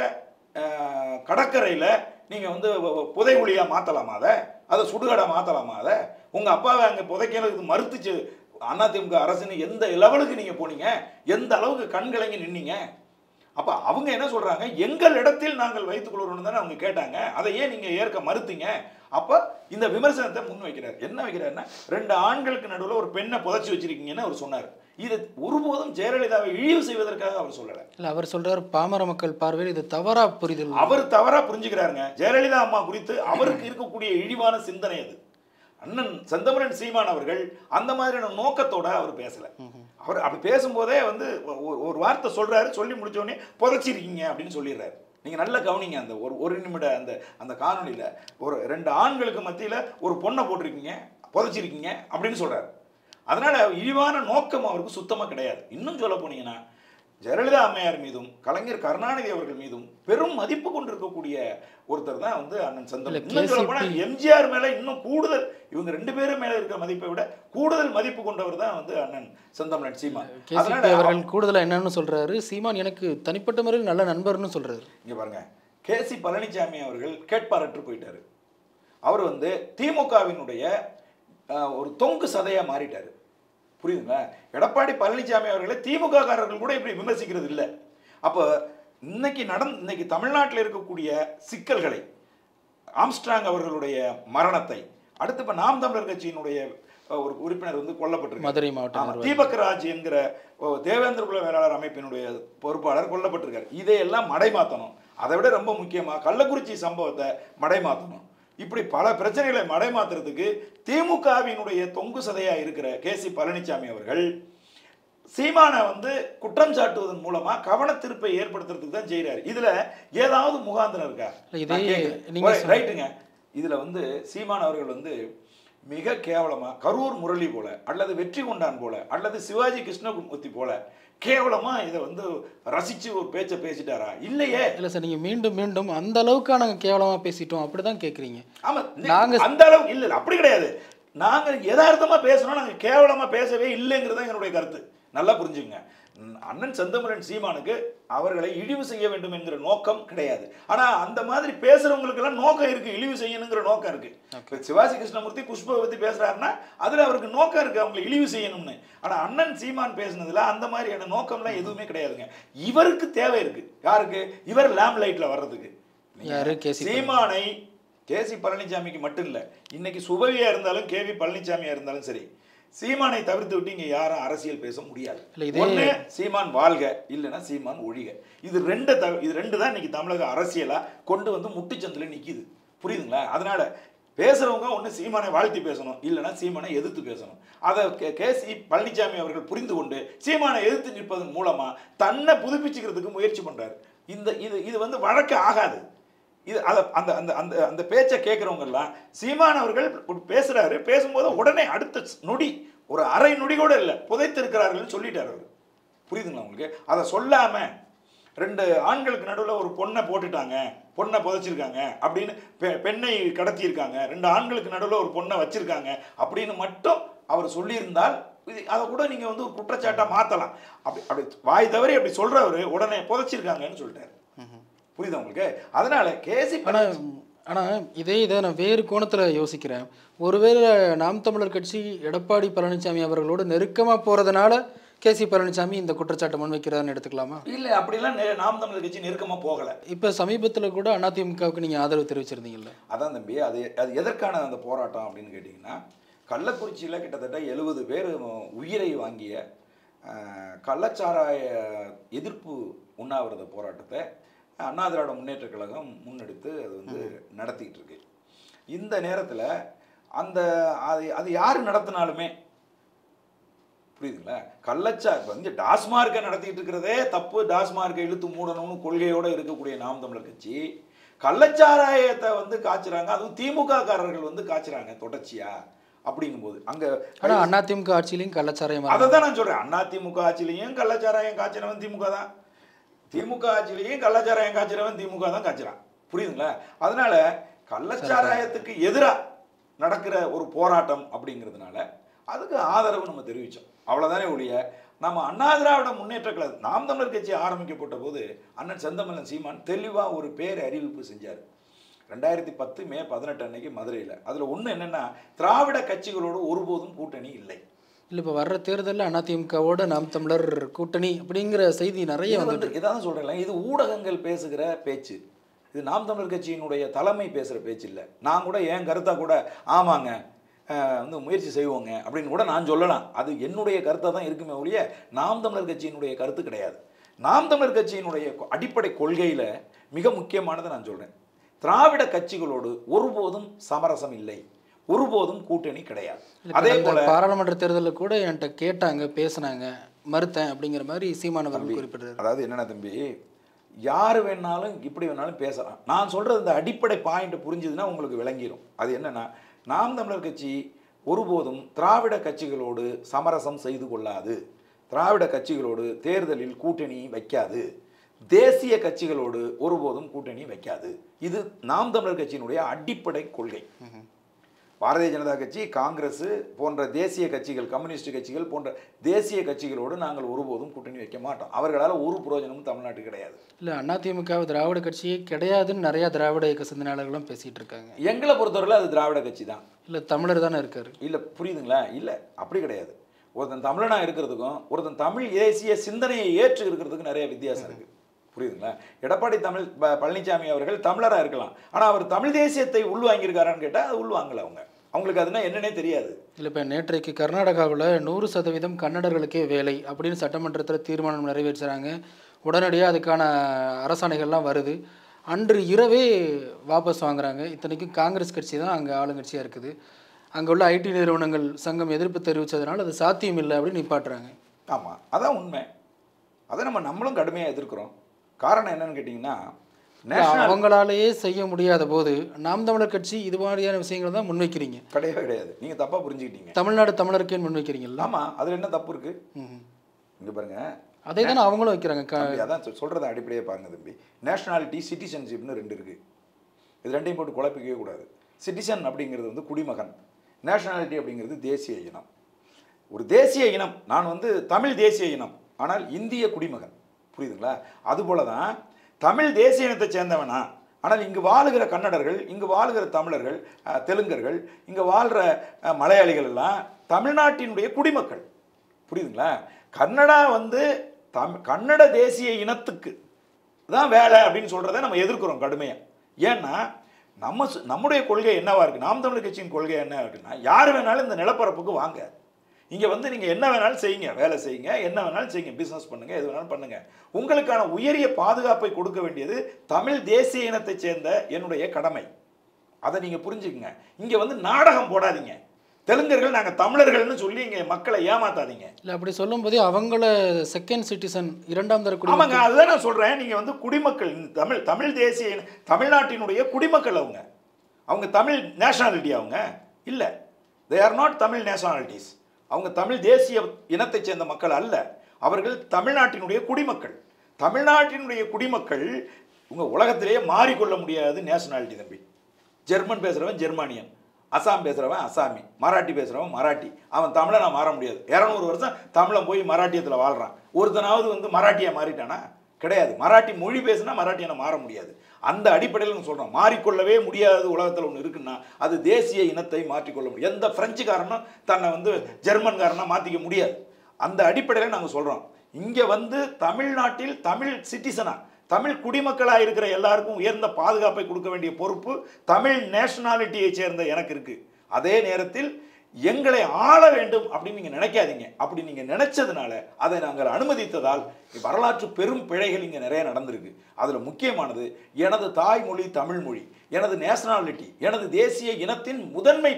கடற்கரையில் நீங்கள் வந்து புதைகுழியாக மாற்றலாமா? அதை சுடுகாடாக மாற்றலாமா? உங்கள் அப்பாவை அங்கே புதைக்கிறதுக்கு மறுத்துச்சு அதிமுக அரசுன்னு எந்த லெவலுக்கு நீங்கள் போனீங்க? எந்த அளவுக்கு கண்கலங்கி நின்னீங்க? அப்போ அவங்க என்ன சொல்கிறாங்க, எங்கள் இடத்தில் நாங்கள் வைத்துக் கொள்கிறோம்னு தானே அவங்க கேட்டாங்க. அதை ஏன் நீங்கள் ஏற்க மறுத்தீங்க? அப்போ இந்த விமர்சனத்தை முன் வைக்கிறார். என்ன வைக்கிறாருன்னா, 2 ஆண்களுக்கு நடுவில் ஒரு பெண்ணை புதைச்சி வச்சிருக்கீங்கன்னு அவர் சொன்னார். இது ஒருபோதும் ஜெயலலிதாவை இழிவு செய்வதற்காக அவர் சொல்லலை. இல்லை, அவர் சொல்றாரு பாமர மக்கள் பார்வையில் இது தவறா புரிதல். அவர் தவறா புரிஞ்சுக்கிறாருங்க. ஜெயலலிதா அம்மா குறித்து அவருக்கு இருக்கக்கூடிய இழிவான சிந்தனை அது. அண்ணன் செந்தமிழன் சீமான் அவர்கள் அந்த மாதிரியான நோக்கத்தோட அவர் பேசல. அவர் அப்படி பேசும்போதே வந்து ஒரு வார்த்தை சொல்றாரு, சொல்லி முடிச்ச உடனே புதைச்சிருக்கீங்க அப்படின்னு சொல்லிடுறாரு. நீங்க நல்லா கவனிங்க. அந்த ஒரு நிமிட அந்த காணொலியில ஒரு 2 ஆண்களுக்கு மத்தியில ஒரு பொண்ணை போட்டிருக்கீங்க, புதைச்சிருக்கீங்க அப்படின்னு சொல்றாரு. அதனால இழிவான நோக்கம் அவருக்கு சுத்தமா கிடையாது. இன்னும் சொல்ல போனீங்கன்னா, ஜெயலலிதா அம்மையார் மீதும் கலைஞர் கருணாநிதி அவர்கள் மீதும் பெரும் மதிப்பு கொண்டிருக்கக்கூடிய ஒருத்தர் தான் வந்து அண்ணன் செந்தமிழன். இன்னும் சொல்ல போனா எம்ஜிஆர் மேல இன்னும் கூடுதல், இவங்க 2 பேரும் மேல இருக்கிற மதிப்பை விட கூடுதல் மதிப்பு கொண்டவர் தான் வந்து அண்ணன் செந்தமிழன் சீமான். அதனால அவர்கள் கூடுதலா என்னன்னு சொல்றாரு, சீமான் எனக்கு தனிப்பட்ட முறையில் நல்ல நண்பர்னு சொல்றாரு. இங்க பாருங்க, கேசி பழனிசாமி அவர்கள் கேட்பாரற்று போயிட்டாரு. அவர் வந்து திமுகவினுடைய ஒரு தொங்கு சதையா மாறிட்டாரு. புரியுதுங்களா? எடப்பாடி பழனிசாமி அவர்களை திமுக காரர்கள் கூட இப்படி விமர்சிக்கிறது இல்லை. அப்போ இன்னைக்கு தமிழ்நாட்டில் இருக்கக்கூடிய சிக்கல்களை, ஆம்ஸ்ட்ராங் அவர்களுடைய மரணத்தை அடுத்து இப்போ நாம் தமிழர் கட்சியினுடைய ஒரு உறுப்பினர் வந்து கொல்லப்பட்டிருக்கார். மதுரை மாவட்டம் தீபக் ராஜ் என்கிற தேவேந்திர குல வேளாளர் அமைப்பினுடைய பொறுப்பாளர் கொல்லப்பட்டிருக்கார். இதையெல்லாம் மடை மாற்றணும். அதை விட ரொம்ப முக்கியமாக கள்ளக்குறிச்சி சம்பவத்தை மடை மாற்றணும். இப்படி பல பிரச்சனைகளை மடை மாற்றுறதுக்கு திமுகவினுடைய தொங்கு சதையா இருக்கிற கேசி பழனிசாமி அவர்கள் சீமானை வந்து குற்றம் சாட்டுவதன் மூலமா கவனத்திருப்பை ஏற்படுத்துறதுக்கு தான் செய்யறாரு. இதுல ஏதாவது முகாந்திரம் இருக்கா? ரைட்டுங்க. இதுல வந்து சீமான் அவர்கள் வந்து மிக கேவலமா கரூர் முரளி போல அல்லது வெற்றி கொண்டான் போல அல்லது சிவாஜி கிருஷ்ணமூர்த்தி போல கேவலமா இதை வந்து ரசிச்சு ஒரு பேச்சை பேசிட்டாரா? இல்லையே. இல்லை சார், நீங்க மீண்டும் மீண்டும் அந்த அளவுக்கு நாங்கள் கேவலமா பேசிட்டோம் அப்படிதான் கேட்குறீங்க. ஆமா, நாங்க அந்த அளவுக்கு இல்லை, அப்படி கிடையாது. நாங்க யதார்த்தமா பேசணும், நாங்க கேவலமா பேசவே இல்லைங்கிறது தான் என்னுடைய கருத்து. நல்லா புரிஞ்சுங்க. அண்ணன் செந்தமிழன் சீமானுக்கு அவர்களை இழிவு செய்ய வேண்டும் என்கிற நோக்கம் கிடையாது. ஆனா அந்த மாதிரி பேசுறவங்களுக்கு எல்லாம் நோக்கம் இருக்கு, இழிவு செய்யணுங்கிற நோக்கம் இருக்கு. சிவாஜி கிருஷ்ணமூர்த்தி குஷ்புவை பத்தி பேசுறாருன்னா அதுல அவருக்கு நோக்கம் இருக்கு, அவங்களை இழிவு செய்யணும்னு. ஆனா அண்ணன் சீமான் பேசுனதுல அந்த மாதிரியான நோக்கம்லாம் எதுவுமே கிடையாதுங்க. இவருக்கு தேவை இருக்கு. யாருக்கு? இவர் லேம்ப் லைட்ல வர்றதுக்கு. சீமானை கேசி பழனிசாமிக்கு மட்டும் இல்ல, இன்னைக்கு சுபவியா இருந்தாலும் கேவி பழனிசாமியா இருந்தாலும் சரி, சீமானை தவிர்த்து விட்டு இங்க யாரும் அரசியல் பேச முடியாது. ஒண்ணு சீமான் வாழ்க, இல்லைன்னா சீமான் ஒழிக. இது ரெண்டு தான் இன்னைக்கு தமிழக அரசியலா கொண்டு வந்து முட்டுச்சந்தில நிக்குது. புரியுதுங்களா? அதனால பேசுறவங்க ஒண்ணு சீமானை வாழ்த்தி பேசணும், இல்லைன்னா சீமானை எதிர்த்து பேசணும். அதை கேசி பழனிசாமி அவர்கள் புரிந்து கொண்டு சீமானை எதிர்த்து நிற்பதன் மூலமா தன்னை புதுப்பிச்சுக்கிறதுக்கு முயற்சி பண்றாரு. இது வந்து வழக்கு ஆகாது. இது அந்த அந்த அந்த அந்த பேச்சை கேட்குறவங்க எல்லாம் சீமான் அவர்கள் பேசுறாரு, பேசும்போது உடனே அடுத்த நொடி ஒரு அரை நொடி கூட இல்லை புதைத்திருக்கிறார்கள் சொல்லிட்டார் அவர். புரியுதுங்களா உங்களுக்கு? அதை சொல்லாம 2 ஆண்களுக்கு நடுவில் ஒரு பொண்ணை போட்டுட்டாங்க, பொண்ணை புதைச்சிருக்காங்க அப்படின்னு, பெண்ணை கடத்தியிருக்காங்க, 2 ஆண்களுக்கு நடுவில் ஒரு பொண்ணை வச்சிருக்காங்க அப்படின்னு மட்டும் அவர் சொல்லியிருந்தால் அதை கூட நீங்க வந்து ஒரு குற்றச்சாட்டா மாத்தலாம். அப்படி வாய் தவறி அப்படி சொல்றவரு உடனே புதைச்சிருக்காங்கன்னு சொல்லிட்டாரு. புரியுதா உங்களுக்கு? அதனால கேசி ஆனால் இதை நான் வேறு கோணத்தில் யோசிக்கிறேன். ஒருவேளை நாம் தமிழர் கட்சி எடப்பாடி பழனிசாமி அவர்களோடு நெருக்கமாக போகிறதுனால கேசி பழனிசாமி இந்த குற்றச்சாட்டை முன்வைக்கிறான்னு எடுத்துக்கலாமா? இல்லை, அப்படிலாம் நாம் தமிழர் கட்சி நெருக்கமாக போகலை. இப்போ சமீபத்தில் கூட அதிமுகவுக்கு நீங்கள் ஆதரவு தெரிவிச்சிருந்தீங்கல்ல? அதான் தம்பி, அது எதற்கான அந்த போராட்டம் அப்படின்னு கேட்டிங்கன்னா, கள்ளக்குறிச்சியில் கிட்டத்தட்ட 70 பேர் உயிரை வாங்கிய கள்ளச்சாராய எதிர்ப்பு உண்ணாவிரத போராட்டத்தை அண்ணா திராவிட முன்னேற்ற கழகம் முன்னெடுத்து அது வந்து நடத்திக்கிட்டு இருக்கு. இந்த நேரத்தில் அது யார் நடத்தினாலுமே, புரியுதுங்களா, இப்போ வந்து டாஸ்மார்க்கை நடத்திட்டு இருக்கிறதே தப்பு, டாஸ்மார்க்கை இழுத்து மூடணும்னு கொள்கையோடு இருக்கக்கூடிய நாம் தமிழர் கட்சி கள்ளச்சாராயத்தை வந்து காய்ச்சுறாங்க, அதுவும் திமுக காரர்கள் வந்து காய்ச்சுறாங்க தொடர்ச்சியா. அப்படிங்கும்போது அங்கே அதிமுக ஆட்சியிலையும் கள்ளச்சாராயம், அதை தான் நான் சொல்கிறேன். அதிமுக ஆட்சியிலையும் கள்ளச்சாராயம் காய்ச்சினவன் திமுக தான், திமுக ஆட்சியிலையும் கள்ளச்சாராயம் காய்ச்சிறவன் திமுக தான் காய்ச்சிறான். புரியுதுங்களா? அதனால கள்ளச்சாராயத்துக்கு எதிராக நடக்கிற ஒரு போராட்டம் அப்படிங்கிறதுனால அதுக்கு ஆதரவு நம்ம தெரிவித்தோம். அவ்வளோதானே ஒழிய நம்ம அண்ணா திராவிட முன்னேற்ற கழகம் நாம் தமிழர் கட்சி ஆரம்பிக்கப்பட்ட போது அண்ணன் செந்தமிழன் சீமான் தெளிவாக ஒரு பேர் அறிவிப்பு செஞ்சார். 2010 மே 18 அன்னைக்கு மதுரையில். அதில் ஒன்று என்னென்னா, திராவிட கட்சிகளோடு ஒருபோதும் கூட்டணி இல்லை. இல்லை, இப்போ வர்ற தேர்தலில் அதிமுகவோட நாம் தமிழர் கூட்டணி அப்படிங்கிற செய்தி நிறைய வந்துட்டு இதான் சொல்கிறேன். இது ஊடகங்கள் பேசுகிற பேச்சு, இது நாம் தமிழர் கட்சியினுடைய தலைமை பேசுகிற பேச்சு இல்லை. நான் கூட என் கருத்தாக கூட ஆமாங்க வந்து முயற்சி செய்வோங்க அப்படின்னு கூட நான் சொல்லலாம். அது என்னுடைய கருத்தாக தான் இருக்குமே ஒழிய நாம் தமிழர் கட்சியினுடைய கருத்து கிடையாது. நாம் தமிழர் கட்சியினுடைய அடிப்படை கொள்கையில் மிக முக்கியமானதை நான் சொல்கிறேன். திராவிட கட்சிகளோடு ஒருபோதும் சமரசம் இல்லை, ஒருபோதும் கூட்டணி கிடையாது. அதே போல பாராளுமன்ற தேர்தலில் கூட என்கிட்ட கேட்டாங்க, பேசினாங்க, மறுத்தேன் அப்படிங்கிற மாதிரி சீமான் அவர்கள் குறிப்பிட்டார். அதாவது என்னென்ன தம்பி, யார் வேணாலும் இப்படி வேணாலும் பேசலாம். நான் சொல்கிறது இந்த அடிப்படை பாயிண்ட் புரிஞ்சுதுன்னா உங்களுக்கு விளங்கிடும். அது என்னென்னா, நாம் தமிழர் கட்சி ஒருபோதும் திராவிட கட்சிகளோடு சமரசம் செய்து கொள்ளாது, திராவிட கட்சிகளோடு தேர்தலில் கூட்டணி வைக்காது, தேசிய கட்சிகளோடு ஒருபோதும் கூட்டணி வைக்காது. இது நாம் தமிழர் கட்சியினுடைய அடிப்படை கொள்கை. பாரதிய ஜனதா கட்சி, காங்கிரஸ் போன்ற தேசிய கட்சிகள், கம்யூனிஸ்ட் கட்சிகள் போன்ற தேசிய கட்சிகளோடு நாங்கள் ஒருபோதும் கூட்டணி வைக்க மாட்டோம். அவர்களால் ஒரு பிரயோஜனமும் தமிழ்நாட்டுக்கு கிடையாது. இல்லை, அதிமுக திராவிட கட்சியே கிடையாதுன்னு நிறையா திராவிட இயக்க சிந்தனையாளர்களும் பேசிகிட்டு இருக்காங்க. எங்களை பொறுத்தவரையில் அது திராவிட கட்சி தான். இல்லை, தமிழர் தானே இருக்காரு. இல்லை, புரியுதுங்களா? இல்லை, அப்படி கிடையாது. ஒருத்தன் தமிழனாக இருக்கிறதுக்கும் ஒருத்தன் தமிழ் தேசிய சிந்தனையை ஏற்று இருக்கிறதுக்கும் நிறைய வித்தியாசம் இருக்குது. புரியுதுங்களா? எடப்பாடி பழனிசாமி அவர்கள் தமிழராக இருக்கலாம், ஆனால் அவர் தமிழ் தேசியத்தை உள்வாங்கியிருக்காரான்னு கேட்டால் அது உள்வாங்கலை. அவங்களுக்கு அதுனா என்னன்னே தெரியாது. இல்லை, இப்போ நேற்றைக்கு கர்நாடகாவில் 100% கன்னடர்களுக்கே வேலை அப்படின்னு சட்டமன்றத்தில் தீர்மானம் நிறைவேற்றுறாங்க. உடனடியாக அதுக்கான அரசாணைகள்லாம் வருது. அன்று இரவே வாபஸ் வாங்குறாங்க. இத்தனைக்கும் காங்கிரஸ் கட்சி தான் அங்கே ஆளுங்கட்சியாக இருக்குது. அங்கே உள்ள ஐடி நிறுவனங்கள் சங்கம் எதிர்ப்பு தெரிவித்ததுனால அது சாத்தியம் இல்லை அப்படின்னு நிப்பாட்டுறாங்க. ஆமாம், அதான் உண்மை. அதை நம்மளும் கடுமையாக எதிர்க்கிறோம். காரணம் என்னன்னு கேட்டிங்கன்னா, அவங்களாலேயே செய்ய முடியாத போது நாம் தமிழர் கட்சி இது மாதிரியான விஷயங்கள் தான் முன்வைக்கிறீங்க. கிடையவே கிடையாது. நீங்கள் தப்பாக புரிஞ்சுக்கிட்டீங்க. தமிழ்நாடு தமிழருக்கேன்னு முன்வைக்கிறீங்களா? ஆமாம், அதில் என்ன தப்பு இருக்குது? இங்கே பாருங்கள், அதே தானே அவங்களும் வைக்கிறாங்க. அதான் சொல்கிறத அடிப்படையே பாருங்க தம்பி. நேஷனாலிட்டி, சிட்டிசன்ஷிப்னு 2 இருக்குது. இது ரெண்டையும் போட்டு குழப்பிக்கவே கூடாது. சிட்டிசன் அப்படிங்கிறது வந்து குடிமகன், நேஷனாலிட்டி அப்படிங்கிறது தேசிய இனம். ஒரு தேசிய இனம், நான் வந்து தமிழ் தேசிய இனம், ஆனால் இந்திய குடிமகன். புரியுதுங்களா? அதுபோல தான் தமிழ் தேசிய இனத்தை சேர்ந்தவனா, ஆனால் இங்கு வாழுகிற கன்னடர்கள், இங்கு வாழுகிற தமிழர்கள், தெலுங்கர்கள், இங்கே வாழ்கிற மலையாளிகள் எல்லாம் தமிழ்நாட்டினுடைய குடிமக்கள். புரியுதுங்களா? கன்னடா வந்து கன்னட தேசிய இனத்துக்கு தான் வேலை அப்படின்னு சொல்கிறத நம்ம எதிர்க்கிறோம் கடுமையாக. ஏன்னா நம்முடைய கொள்கை என்னவா இருக்குது, நாம் தமிழர் கட்சியின் கொள்கை என்ன இருக்குன்னா, யார் வேணாலும் இந்த நிலப்பரப்புக்கு வாங்க, இங்கே வந்து நீங்கள் என்ன வேணாலும் செய்யுங்க, வேலை செய்யுங்க, என்ன வேணாலும் செய்யுங்க, பிஸ்னஸ் பண்ணுங்கள், எது வேணாலும் பண்ணுங்கள். உங்களுக்கான உயரிய பாதுகாப்பை கொடுக்க வேண்டியது தமிழ் தேசிய இனத்தை சேர்ந்த என்னுடைய கடமை. அதை நீங்கள் புரிஞ்சுக்குங்க. இங்கே வந்து நாடகம் போடாதீங்க. தெலுங்கர்கள் நாங்கள் தமிழர்கள்னு சொல்லி இங்கே மக்களை ஏமாத்தாதீங்க. இல்லை, அப்படி சொல்லும் போதே அவங்கள செகண்ட் சிட்டிசன், 2ஆம் தர குடிமக்கள். ஆமாங்க, அதுதான் நான் சொல்கிறேன். நீங்கள் வந்து குடிமக்கள், தமிழ் தேசிய தமிழ்நாட்டினுடைய குடிமக்கள். அவங்க தமிழ் நேஷனாலிட்டி அவங்க இல்லை. They are not Tamil nationalities. அவங்க தமிழ் தேசிய இனத்தை சேர்ந்த மக்கள் அல்ல. அவர்கள் தமிழ்நாட்டினுடைய குடிமக்கள். தமிழ்நாட்டினுடைய குடிமக்கள் உங்கள் உலகத்திலேயே மாறிக்கொள்ள முடியாது நேஷனாலிட்டி தம்பி. ஜெர்மன் பேசுகிறவன் ஜெர்மானியன், அசாம் பேசுகிறவன் அசாமி, மராட்டி பேசுகிறவன் மராட்டி. அவன் தமிழனாக மாற முடியாது. 200 வருஷம் தமிழன் போய் மராட்டியத்தில் வாழ்கிறான். ஒருத்தனாவது வந்து மராட்டியாக மாறிட்டானா? கிடையாது. மராட்டி மொழி பேசுனா மராட்டியனை மாற முடியாது. அந்த அடிப்படையில் நம்ம சொல்கிறோம், மாறிக்கொள்ளவே முடியாது உலகத்தில் ஒன்று இருக்குன்னா அது தேசிய இனத்தை மாற்றிக்கொள்ள முடியும். எந்த பிரெஞ்சுக்காரனும் தன்னை வந்து ஜெர்மன்காரனாக மாற்றிக்க முடியாது. அந்த அடிப்படையில் நாங்கள் சொல்கிறோம், இங்கே வந்து தமிழ்நாட்டில் தமிழ் சிட்டிசனாக, தமிழ் குடிமக்களாக இருக்கிற எல்லாருக்கும் உயர்ந்த பாதுகாப்பை கொடுக்க வேண்டிய பொறுப்பு தமிழ் நேஷனாலிட்டியை சேர்ந்த எனக்கு இருக்குது. அதே நேரத்தில் எங்களை ஆள வேண்டும் அப்படின்னு நீங்கள் நினைக்காதீங்க. அப்படி நீங்கள் நினைச்சதுனால அதை நாங்கள் அனுமதித்ததால் வரலாற்று பெரும் பிழைகள் இங்கே நிறைய நடந்திருக்கு. அதில் முக்கியமானது எனது தாய்மொழி தமிழ் மொழி, எனது நேஷனாலிட்டி, எனது தேசிய இனத்தின் முதன்மை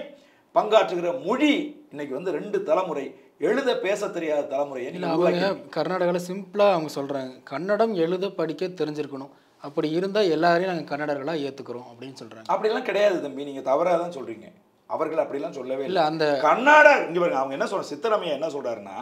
பங்காற்றுகிற மொழி இன்னைக்கு வந்து 2 தலைமுறை எழுத பேச தெரியாத தலைமுறை. அவங்க கர்நாடகாவில் சிம்பிளாக அவங்க சொல்கிறாங்க, கன்னடம் எழுத படிக்க தெரிஞ்சிருக்கணும், அப்படி இருந்தால் எல்லாரையும் நாங்கள் கன்னடர்களாக ஏற்றுக்கிறோம் அப்படின்னு சொல்கிறாங்க. அப்படிலாம் கிடையாது தம்பி, நீங்கள் தவறாக தான் சொல்கிறீங்க. அவர்கள் அப்படிலாம் சொல்லவே இல்லை. அந்த கர்நாடகா இங்கே அவங்க என்ன சொல்ற, சித்தராமையா என்ன சொல்கிறாருன்னா,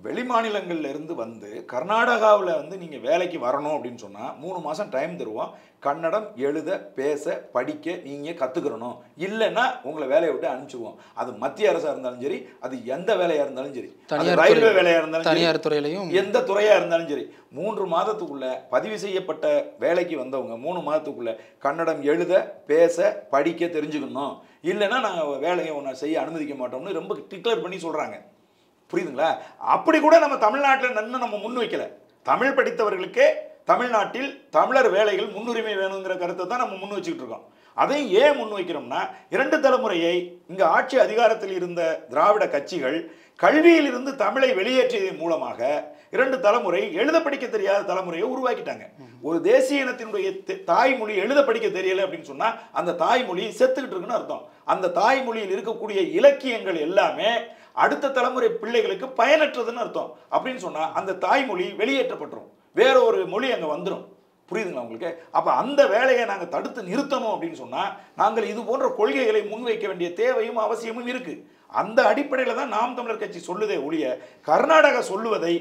வெளி மாநிலங்கள்ல இருந்து வந்து கர்நாடகாவில் வந்து நீங்கள் வேலைக்கு வரணும் அப்படின்னு சொன்னால் 3 மாதம் டைம் தருவோம். கன்னடம் எழுத பேச படிக்க நீங்கள் கற்றுக்கிறணும், இல்லைன்னா உங்களை வேலையை விட்டு அனுப்பிச்சிடுவோம். அது மத்திய அரசாக இருந்தாலும் சரி, அது எந்த வேலையாக இருந்தாலும் சரி, ரயில்வே வேலையாக இருந்தாலும் தனியார் துறையிலையும் எந்த துறையாக இருந்தாலும் சரி, 3 மாதத்துக்குள்ள பதிவு செய்யப்பட்ட வேலைக்கு வந்தவங்க 3 மாதத்துக்குள்ள கன்னடம் எழுத பேச படிக்க தெரிஞ்சுக்கணும், இல்லைன்னா நாங்கள் வேலையை ஒன்று செய்ய அனுமதிக்க மாட்டோம்னு ரொம்ப டிக்ளேர் பண்ணி சொல்கிறாங்க. புரியுதுங்களா? அப்படி கூட நம்ம தமிழ்நாட்டில் நன்மை நம்ம முன் வைக்கல. தமிழ் படித்தவர்களுக்கே தமிழ்நாட்டில் தமிழர் வேலைகள் முன்னுரிமை வேணுங்கிற கருத்தை தான் நம்ம முன் வச்சுக்கிட்டு இருக்கோம். அதையும் ஏன் முன் வைக்கிறோம்னா, 2 தலைமுறையை இங்கே ஆட்சி அதிகாரத்தில் இருந்த திராவிட கட்சிகள் கல்வியில் இருந்து தமிழை வெளியேற்றியதன் மூலமாக 2 தலைமுறை எழுத படிக்க தெரியாத தலைமுறையை உருவாக்கிட்டாங்க. ஒரு தேசிய இனத்தினுடைய தாய்மொழி எழுத படிக்க தெரியல அப்படின்னு சொன்னா அந்த தாய்மொழி செத்துக்கிட்டு இருக்குன்னு அர்த்தம். அந்த தாய்மொழியில் இருக்கக்கூடிய இலக்கியங்கள் எல்லாமே அடுத்த தலைமுறை பிள்ளைகளுக்கு பயனற்றதுன்னு அர்த்தம். அப்படின்னு சொன்னா அந்த தாய்மொழி வெளியேற்றப்பட்டுரும், வேற ஒரு மொழி அங்கே வந்துடும். புரியுதுங்களா உங்களுக்கு? அப்போ அந்த வேலையை நாங்கள் தடுத்து நிறுத்தணும் அப்படின்னு சொன்னால் நாங்கள் இது போன்ற கொள்கைகளை முன்வைக்க வேண்டிய தேவையும் அவசியமும் இருக்கு. அந்த அடிப்படையில் தான் நாம் தமிழர் கட்சி சொல்லுதே ஒழிய கர்நாடகா சொல்லுவதை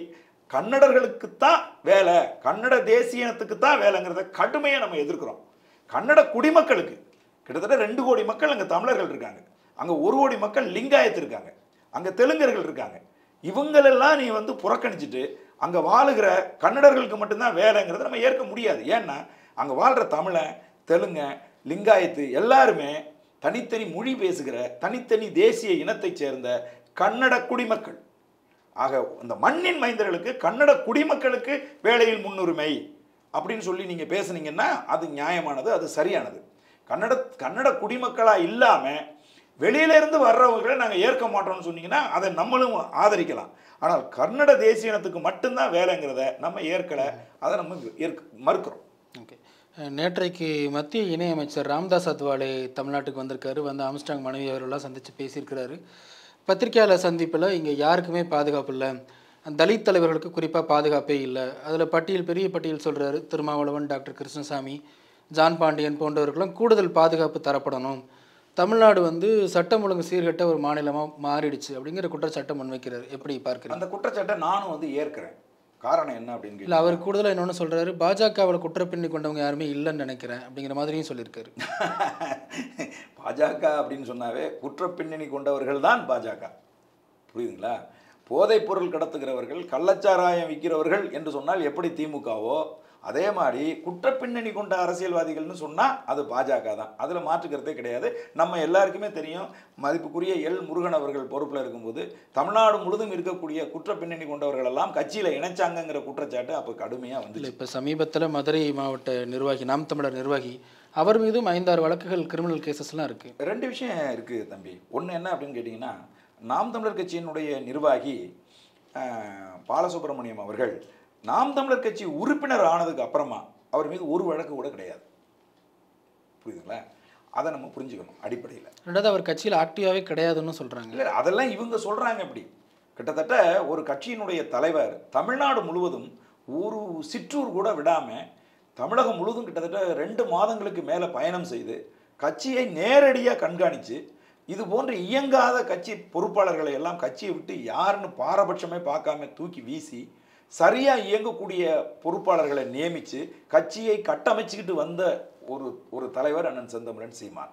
கன்னடர்களுக்குத்தான் வேலை, கன்னட தேசிய இனத்துக்கு தான் வேலைங்கிறத கடுமையாக நம்ம எதிர்க்கிறோம். கன்னட குடிமக்களுக்கு கிட்டத்தட்ட 2 கோடி மக்கள் அங்கே தமிழர்கள் இருக்காங்க, அங்கே 1 கோடி மக்கள் லிங்காயத்து இருக்காங்க, அங்கே தெலுங்கர்கள் இருக்காங்க. இவங்களெல்லாம் நீ வந்து புறக்கணிச்சிட்டு அங்கே வாழுகிற கன்னடர்களுக்கு மட்டும்தான் வேலைங்கிறத நம்ம ஏற்க முடியாது. ஏன்னா அங்கே வாழ்கிற தமிழன் தெலுங்க லிங்காயத்து எல்லாருமே தனித்தனி மொழி பேசுகிற தனித்தனி தேசிய இனத்தை சேர்ந்த கன்னட குடிமக்கள். ஆக இந்த மண்ணின் மைந்தர்களுக்கு கன்னட குடிமக்களுக்கு வேலையில் முன்னுரிமை அப்படின்னு சொல்லி நீங்கள் பேசுனீங்கன்னா அது நியாயமானது, அது சரியானது. கன்னட குடிமக்களாக இல்லாமல் வெளியிலேருந்து வர்றவங்களை நாங்கள் ஏற்க மாட்டோம்னு சொன்னீங்கன்னா அதை நம்மளும் ஆதரிக்கலாம். ஆனால் கன்னட தேசிய இனத்துக்கு மட்டும்தான் வேலைங்கிறத நம்ம ஏற்கலை, அதை நம்ம மறுக்கிறோம். ஓகே, நேற்றைக்கு மத்திய இணையமைச்சர் ராம்தாஸ் அத்வாலே தமிழ்நாட்டுக்கு வந்திருக்காரு. வந்து ஆம்ஸ்ட்ராங் மனைவி அவர்களெல்லாம் சந்தித்து பேசியிருக்கிறாரு. பத்திரிகையாளர் சந்திப்பில் இங்கே யாருக்குமே பாதுகாப்பு இல்லை, தலித் தலைவர்களுக்கு குறிப்பாக பாதுகாப்பே இல்லை. அதில் பெரிய பட்டியல் சொல்கிறாரு. திருமாவளவன், டாக்டர் கிருஷ்ணசாமி, ஜான் பாண்டியன் போன்றவர்களும் கூடுதல் பாதுகாப்பு தரப்படணும், தமிழ்நாடு வந்து சட்டம் ஒழுங்கு சீர்கட்ட ஒரு மாநிலமாக மாறிடுச்சு அப்படிங்கிற குற்றச்சாட்டை முன்வைக்கிறார். எப்படி பார்க்குறேன்? அந்த குற்றச்சாட்டை நானும் வந்து ஏற்கிறேன். காரணம் என்ன அப்படின்னு இல்லை, அவர் கூடுதலாக இன்னொன்று சொல்கிறாரு, பாஜகவில் குற்றப்பின்னி கொண்டவங்க யாருமே இல்லைன்னு நினைக்கிறேன் அப்படிங்கிற மாதிரியும் சொல்லியிருக்காரு. பாஜக அப்படின்னு சொன்னாவே குற்றப்பின்னணி கொண்டவர்கள் தான் பாஜக. புரியுதுங்களா? போதைப் பொருள் கடத்துகிறவர்கள், கள்ளச்சாராயம் விற்கிறவர்கள் என்று சொன்னால் எப்படி திமுகவோ அதே மாதிரி குற்றப்பின்னணி கொண்ட அரசியல்வாதிகள்னு சொன்னால் அது பாஜக தான். அதில் மாற்றுக்கிறதே கிடையாது. நம்ம எல்லாருக்குமே தெரியும், மதிப்புக்குரிய எல் முருகன் அவர்கள் பொறுப்பில் இருக்கும்போது தமிழ்நாடு முழுதும் இருக்கக்கூடிய குற்றப்பின்னணி கொண்டவர்கள் எல்லாம் கட்சியில் இணைச்சாங்கங்கிற குற்றச்சாட்டு அப்போ கடுமையாக வந்து. இப்போ சமீபத்தில் மதுரை மாவட்ட நிர்வாகி, நாம் தமிழர் நிர்வாகி, அவர் மீதும் 5-6 வழக்குகள், கிரிமினல் கேசஸ்லாம் இருக்குது. 2 விஷயம் இருக்குது தம்பி. ஒன்று என்ன அப்படின்னு கேட்டிங்கன்னா, நாம் தமிழர் கட்சியினுடைய நிர்வாகி பாலசுப்ரமணியம் அவர்கள் நாம் தமிழர் கட்சி உறுப்பினர் ஆனதுக்கு அப்புறமா அவர் மீது ஒரு வழக்கு கூட கிடையாது. புரியுதுங்களா? அதை நம்ம புரிஞ்சுக்கணும் அடிப்படையில். ரெண்டாவது, அவர் கட்சியில் ஆக்டிவாகவே கிடையாதுன்னு சொல்கிறாங்க. இல்லை, அதெல்லாம் இவங்க சொல்கிறாங்க. அப்படி கிட்டத்தட்ட ஒரு கட்சியினுடைய தலைவர் தமிழ்நாடு முழுவதும் ஒரு சிற்றூர் கூட விடாமல் தமிழகம் முழுவதும் கிட்டத்தட்ட 2 மாதங்களுக்கு மேலே பயணம் செய்து கட்சியை நேரடியாக கண்காணித்து இது போன்ற இயங்காத கட்சி பொறுப்பாளர்களை எல்லாம் கட்சியை விட்டு யாருன்னு பாரபட்சமே பார்க்காம தூக்கி வீசி சரியாக இயங்கக்கூடிய பொறுப்பாளர்களை நியமித்து கட்சியை கட்டமைச்சுக்கிட்டு வந்த ஒரு தலைவர் அண்ணன் செந்தமிழன் சீமான்.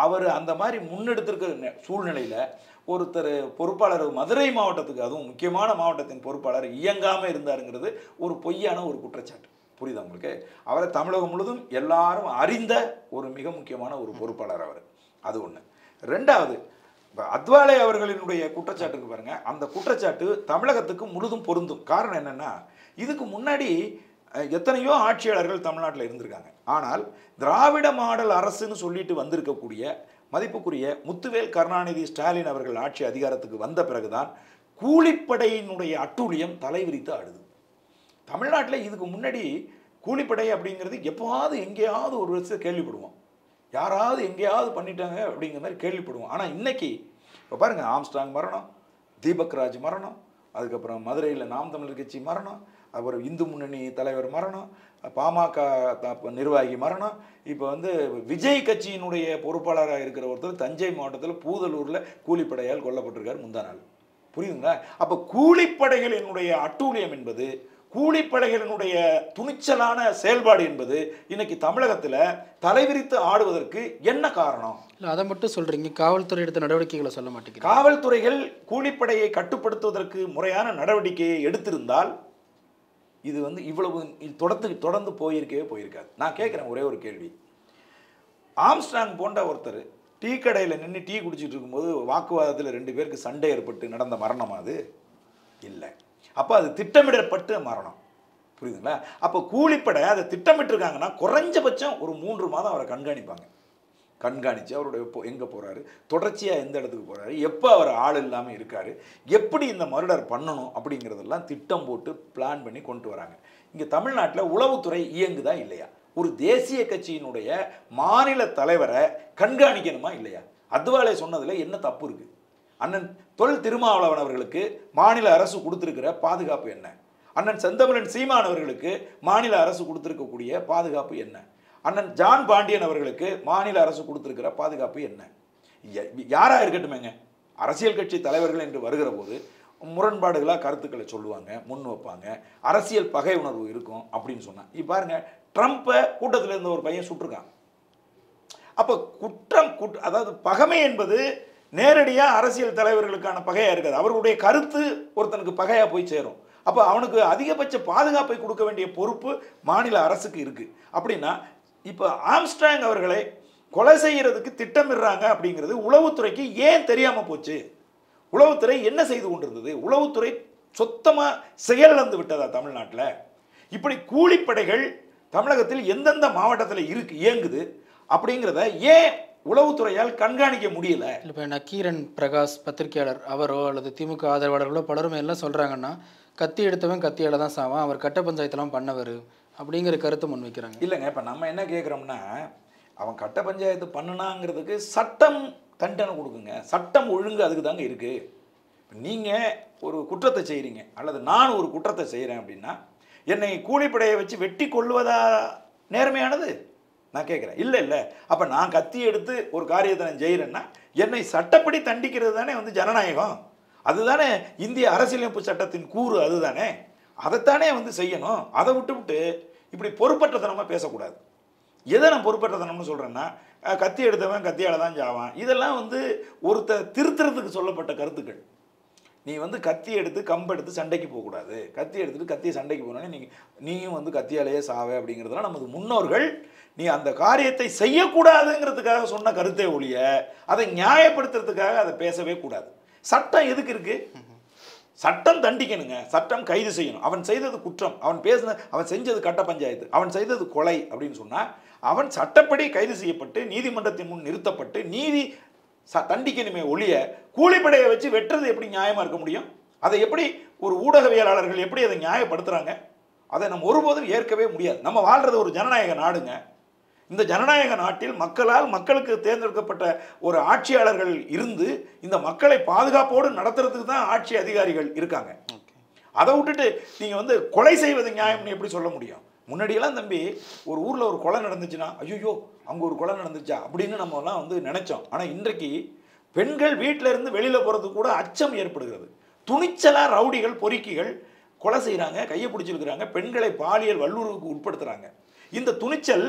அவர் அந்த மாதிரி முன்னெடுத்திருக்கிற சூழ்நிலையில் ஒருத்தர் பொறுப்பாளர் மதுரை மாவட்டத்துக்கு, அதுவும் முக்கியமான மாவட்டத்தின் பொறுப்பாளர் இயங்காமல் இருந்தாருங்கிறது ஒரு பொய்யான ஒரு குற்றச்சாட்டு. புரியுதா உங்களுக்கு? அவரை தமிழகம் முழுதும் எல்லாரும் அறிந்த ஒரு மிக முக்கியமான ஒரு பொறுப்பாளர் அவர். அது ஒன்று. ரெண்டாவது, அத்வாலே அவர்களினுடைய குற்றச்சாட்டுக்கு பாருங்க, அந்த குற்றச்சாட்டு தமிழகத்துக்கு முழுதும் பொருந்தும். காரணம் என்னன்னா, இதுக்கு முன்னாடி எத்தனையோ ஆட்சியாளர்கள் தமிழ்நாட்டில் இருந்திருக்காங்க. ஆனால் திராவிட மாடல் அரசுன்னு சொல்லிட்டு வந்திருக்கக்கூடிய மதிப்புக்குரிய முத்துவேல் கருணாநிதி ஸ்டாலின் அவர்கள் ஆட்சி அதிகாரத்துக்கு வந்த பிறகுதான் கூலிப்படையினுடைய அட்டூழியம் தலைவிரித்து ஆடுது. தமிழ்நாட்டில் இதுக்கு முன்னாடி கூலிப்படை அப்படிங்கிறது எப்போவாவது எங்கேயாவது ஒரு வருஷம் கேள்விப்படுவோம், யாராவது எங்கேயாவது பண்ணிட்டாங்க அப்படிங்கிற மாதிரி கேள்விப்படுவோம். ஆனால் இன்னைக்கு இப்போ பாருங்கள், ஆம்ஸ்ட்ராங் மரணம், தீபக் ராஜ் மரணம், அதுக்கப்புறம் மதுரையில் நாம் தமிழர் கட்சி மரணம், அப்புறம் இந்து முன்னணி தலைவர் மரணம், பாமக நிர்வாகி மரணம், இப்போ வந்து விஜய் கட்சியினுடைய பொறுப்பாளராக இருக்கிற ஒருத்தர் தஞ்சை மாவட்டத்தில் பூதலூரில் கூலிப்படையால் கொல்லப்பட்டிருக்கார் முந்தா நாள். புரியுதுங்களா? அப்போ கூலிப்படைகளினுடைய அட்டூழியம் என்பது, கூலிப்படைகளினுடைய துணிச்சலான செயல்பாடு என்பது இன்னைக்கு தமிழகத்தில் தலைவிரித்து ஆடுவதற்கு என்ன காரணம்? இல்லை, அதை மட்டும் சொல்கிறீங்க, காவல்துறை எடுத்த நடவடிக்கைகளை சொல்ல மாட்டேங்கிறீங்க. காவல்துறைகள் கூலிப்படையை கட்டுப்படுத்துவதற்கு முறையான நடவடிக்கையை எடுத்திருந்தால் இது வந்து இவ்வளவு தொடர்ந்து போயிருக்காது. நான் கேட்குறேன் ஒரே ஒரு கேள்வி. ஆம்ஸ்ட்ராங் போன்ற ஒருத்தர் டீ கடையில் நின்று டீ குடிச்சிட்டு இருக்கும்போது வாக்குவாதத்தில் 2 பேருக்கு சண்டை ஏற்பட்டு நடந்த மரணம் அது இல்லை. அப்போ அது திட்டமிடப்பட்டு மரணம். புரியுதுங்களா? அப்போ கூலிப்படை அதை திட்டமிட்டிருக்காங்கன்னா குறைஞ்சபட்சம் ஒரு 3 மாதம் அவரை கண்காணிப்பாங்க. கண்காணித்து அவருடைய எங்கே போகிறாரு, தொடர்ச்சியாக எந்த இடத்துக்கு போகிறாரு, எப்போ அவர் ஆள் இல்லாமல் இருக்கார், எப்படி இந்த மர்டர் பண்ணணும் அப்படிங்கிறதெல்லாம் திட்டம் போட்டு பிளான் பண்ணி கொண்டு வராங்க. இங்கே தமிழ்நாட்டில் உளவுத்துறை இயங்குதா இல்லையா? ஒரு தேசிய கட்சியினுடைய மாநில தலைவரை கண்காணிக்கணுமா இல்லையா? அத்வாலே சொன்னதில் என்ன தப்பு இருக்குது? அண்ணன் தொல் திருமாவளவன் அவர்களுக்கு மாநில அரசு கொடுத்துருக்கிற பாதுகாப்பு என்ன? அண்ணன் செந்தமிழன் சீமான் அவர்களுக்கு மாநில அரசு கொடுத்துருக்கக்கூடிய பாதுகாப்பு என்ன? அண்ணன் ஜான் பாண்டியன் அவர்களுக்கு மாநில அரசு கொடுத்துருக்கிற பாதுகாப்பு என்ன? யாராக இருக்கட்டுமேங்க, அரசியல் கட்சி தலைவர்கள் என்று வருகிற போது முரண்பாடுகளாக கருத்துக்களை சொல்லுவாங்க, முன் வைப்பாங்க, அரசியல் பகை உணர்வு இருக்கும் அப்படின்னு சொன்னான். இப்போ பாருங்க, ட்ரம்ப்பை கூட்டத்தில் இருந்த ஒரு பையன் சுட்டிருக்கான். அப்போ அதாவது பகைமை என்பது நேரடியாக அரசியல் தலைவர்களுக்கான பகையாக இருக்காது. அவர்களுடைய கருத்து ஒருத்தனுக்கு பகையாக போய் சேரும். அப்போ அவனுக்கு அதிகபட்ச பாதுகாப்பை கொடுக்க வேண்டிய பொறுப்பு மாநில அரசுக்கு இருக்குது. அப்படின்னா இப்போ ஆம்ஸ்ட்ராங் அவர்களை கொலை செய்கிறதுக்கு திட்டமிடுறாங்க அப்படிங்கிறது உளவுத்துறைக்கு ஏன் தெரியாமல் போச்சு? உளவுத்துறை என்ன செய்து கொண்டிருந்தது? உளவுத்துறை சொத்தமாக செயலிழந்து விட்டதா தமிழ்நாட்டில்? இப்படி கூலிப்படைகள் தமிழகத்தில் எந்தெந்த மாவட்டத்தில் இயங்குது அப்படிங்கிறத ஏன் உளவுத்துறையால் கண்காணிக்க முடியல? இப்போ நக்கீரன் பிரகாஷ் பத்திரிகையாளர் அவரோ அல்லது திமுக ஆதரவாளர்களோ பலரும் எல்லாம் சொல்கிறாங்கன்னா, கத்தி எடுத்தவன் கத்தியால் தான் சாவான், அவர் கட்ட பஞ்சாயத்தெல்லாம் பண்ணவர் அப்படிங்கிற கருத்தை முன்வைக்கிறாங்க. இல்லைங்க, இப்போ நம்ம என்ன கேட்குறோம்னா, அவன் கட்ட பஞ்சாயத்து பண்ணுனாங்கிறதுக்கு சட்டம் தண்டனை கொடுக்குங்க. சட்டம் ஒழுங்கு அதுக்கு தாங்க இருக்குது. நீங்கள் ஒரு குற்றத்தை செய்கிறீங்க அல்லது நான் ஒரு குற்றத்தை செய்கிறேன் அப்படின்னா என்னை கூலிப்படையை வச்சு வெட்டி கொள்வதா நேர்மையானது? நான் கேட்குறேன். இல்லை. அப்போ நான் கத்தி எடுத்து ஒரு காரியத்தை நான் செய்கிறேன்னா என்னை சட்டப்படி தண்டிக்கிறது தானே வந்து ஜனநாயகம். அதுதானே இந்திய அரசியலமைப்பு சட்டத்தின் கூறு. அதுதானே, அதைத்தானே வந்து செய்யணும். அதை விட்டு இப்படி பொறுப்பற்றத்தனமாக பேசக்கூடாது. எதை நான் பொறுப்பற்றத்தனம்னு சொல்கிறேன்னா, கத்தி எடுத்தவன் கத்தியால் தான் சாவான், இதெல்லாம் வந்து ஒருத்தர் திருத்துறதுக்கு சொல்லப்பட்ட கருத்துக்கள். நீ வந்து கத்தி எடுத்து கம்பெடுத்து சண்டைக்கு போகக்கூடாது, கத்தி எடுத்துட்டு கத்தியை சண்டைக்கு போனோன்னே நீயும் வந்து கத்தியாலேயே சாவே அப்படிங்கிறதுலாம் நமது முன்னோர்கள் நீ அந்த காரியத்தை செய்யக்கூடாதுங்கிறதுக்காக சொன்ன கருத்தை ஒழிய அதை நியாயப்படுத்துறதுக்காக அதை பேசவே கூடாது. சட்டம் எதுக்கு இருக்கு? சட்டம் தண்டிக்கணுங்க, சட்டம் கைது செய்யணும். அவன் செய்தது குற்றம், அவன் செஞ்சது கட்ட பஞ்சாயத்து, அவன் செய்தது கொலை அப்படின்னு சொன்னால் அவன் சட்டப்படி கைது செய்யப்பட்டு நீதிமன்றத்தின் முன் நிறுத்தப்பட்டு நீதி தண்டிக்கணுமே ஒழிய கூலிப்படையை வச்சு வெட்டுறது எப்படி நியாயமாக இருக்க முடியும்? அதை எப்படி ஒரு ஊடகவியலாளர்கள் எப்படி அதை நியாயப்படுத்துகிறாங்க? அதை நம்ம ஒருபோதும் ஏற்கவே முடியாது. நம்ம வாழ்கிறது ஒரு ஜனநாயக நாடுங்க. இந்த ஜனநாயக நாட்டில் மக்களுக்கு தேர்ந்தெடுக்கப்பட்ட ஒரு ஆட்சியாளர்கள் இருந்து இந்த மக்களை பாதுகாப்போடு நடத்துறதுக்கு தான் ஆட்சி அதிகாரிகள் இருக்காங்க. அதை விட்டுட்டு நீங்கள் வந்து கொலை செய்வது நியாயம்னு எப்படி சொல்ல முடியும்? முன்னாடியெல்லாம் தம்பி, ஒரு ஊரில் ஒரு கொலை நடந்துச்சுன்னா ஐயோ அங்கே ஒரு கொலை நடந்துச்சா அப்படின்னு நம்மலாம் வந்து நினச்சோம். ஆனால் இன்றைக்கு பெண்கள் வீட்டில் இருந்து வெளியில் போகிறதுக்கு கூட அச்சம் ஏற்படுகிறது. துணிச்சலாக ரவுடிகள் பொறுக்கிகள் கொலை செய்கிறாங்க, கையை பிடிச்சிருக்கிறாங்க, பெண்களை பாலியல் வல்லுறவுக்கு உட்படுத்துகிறாங்க. இந்த துணிச்சல்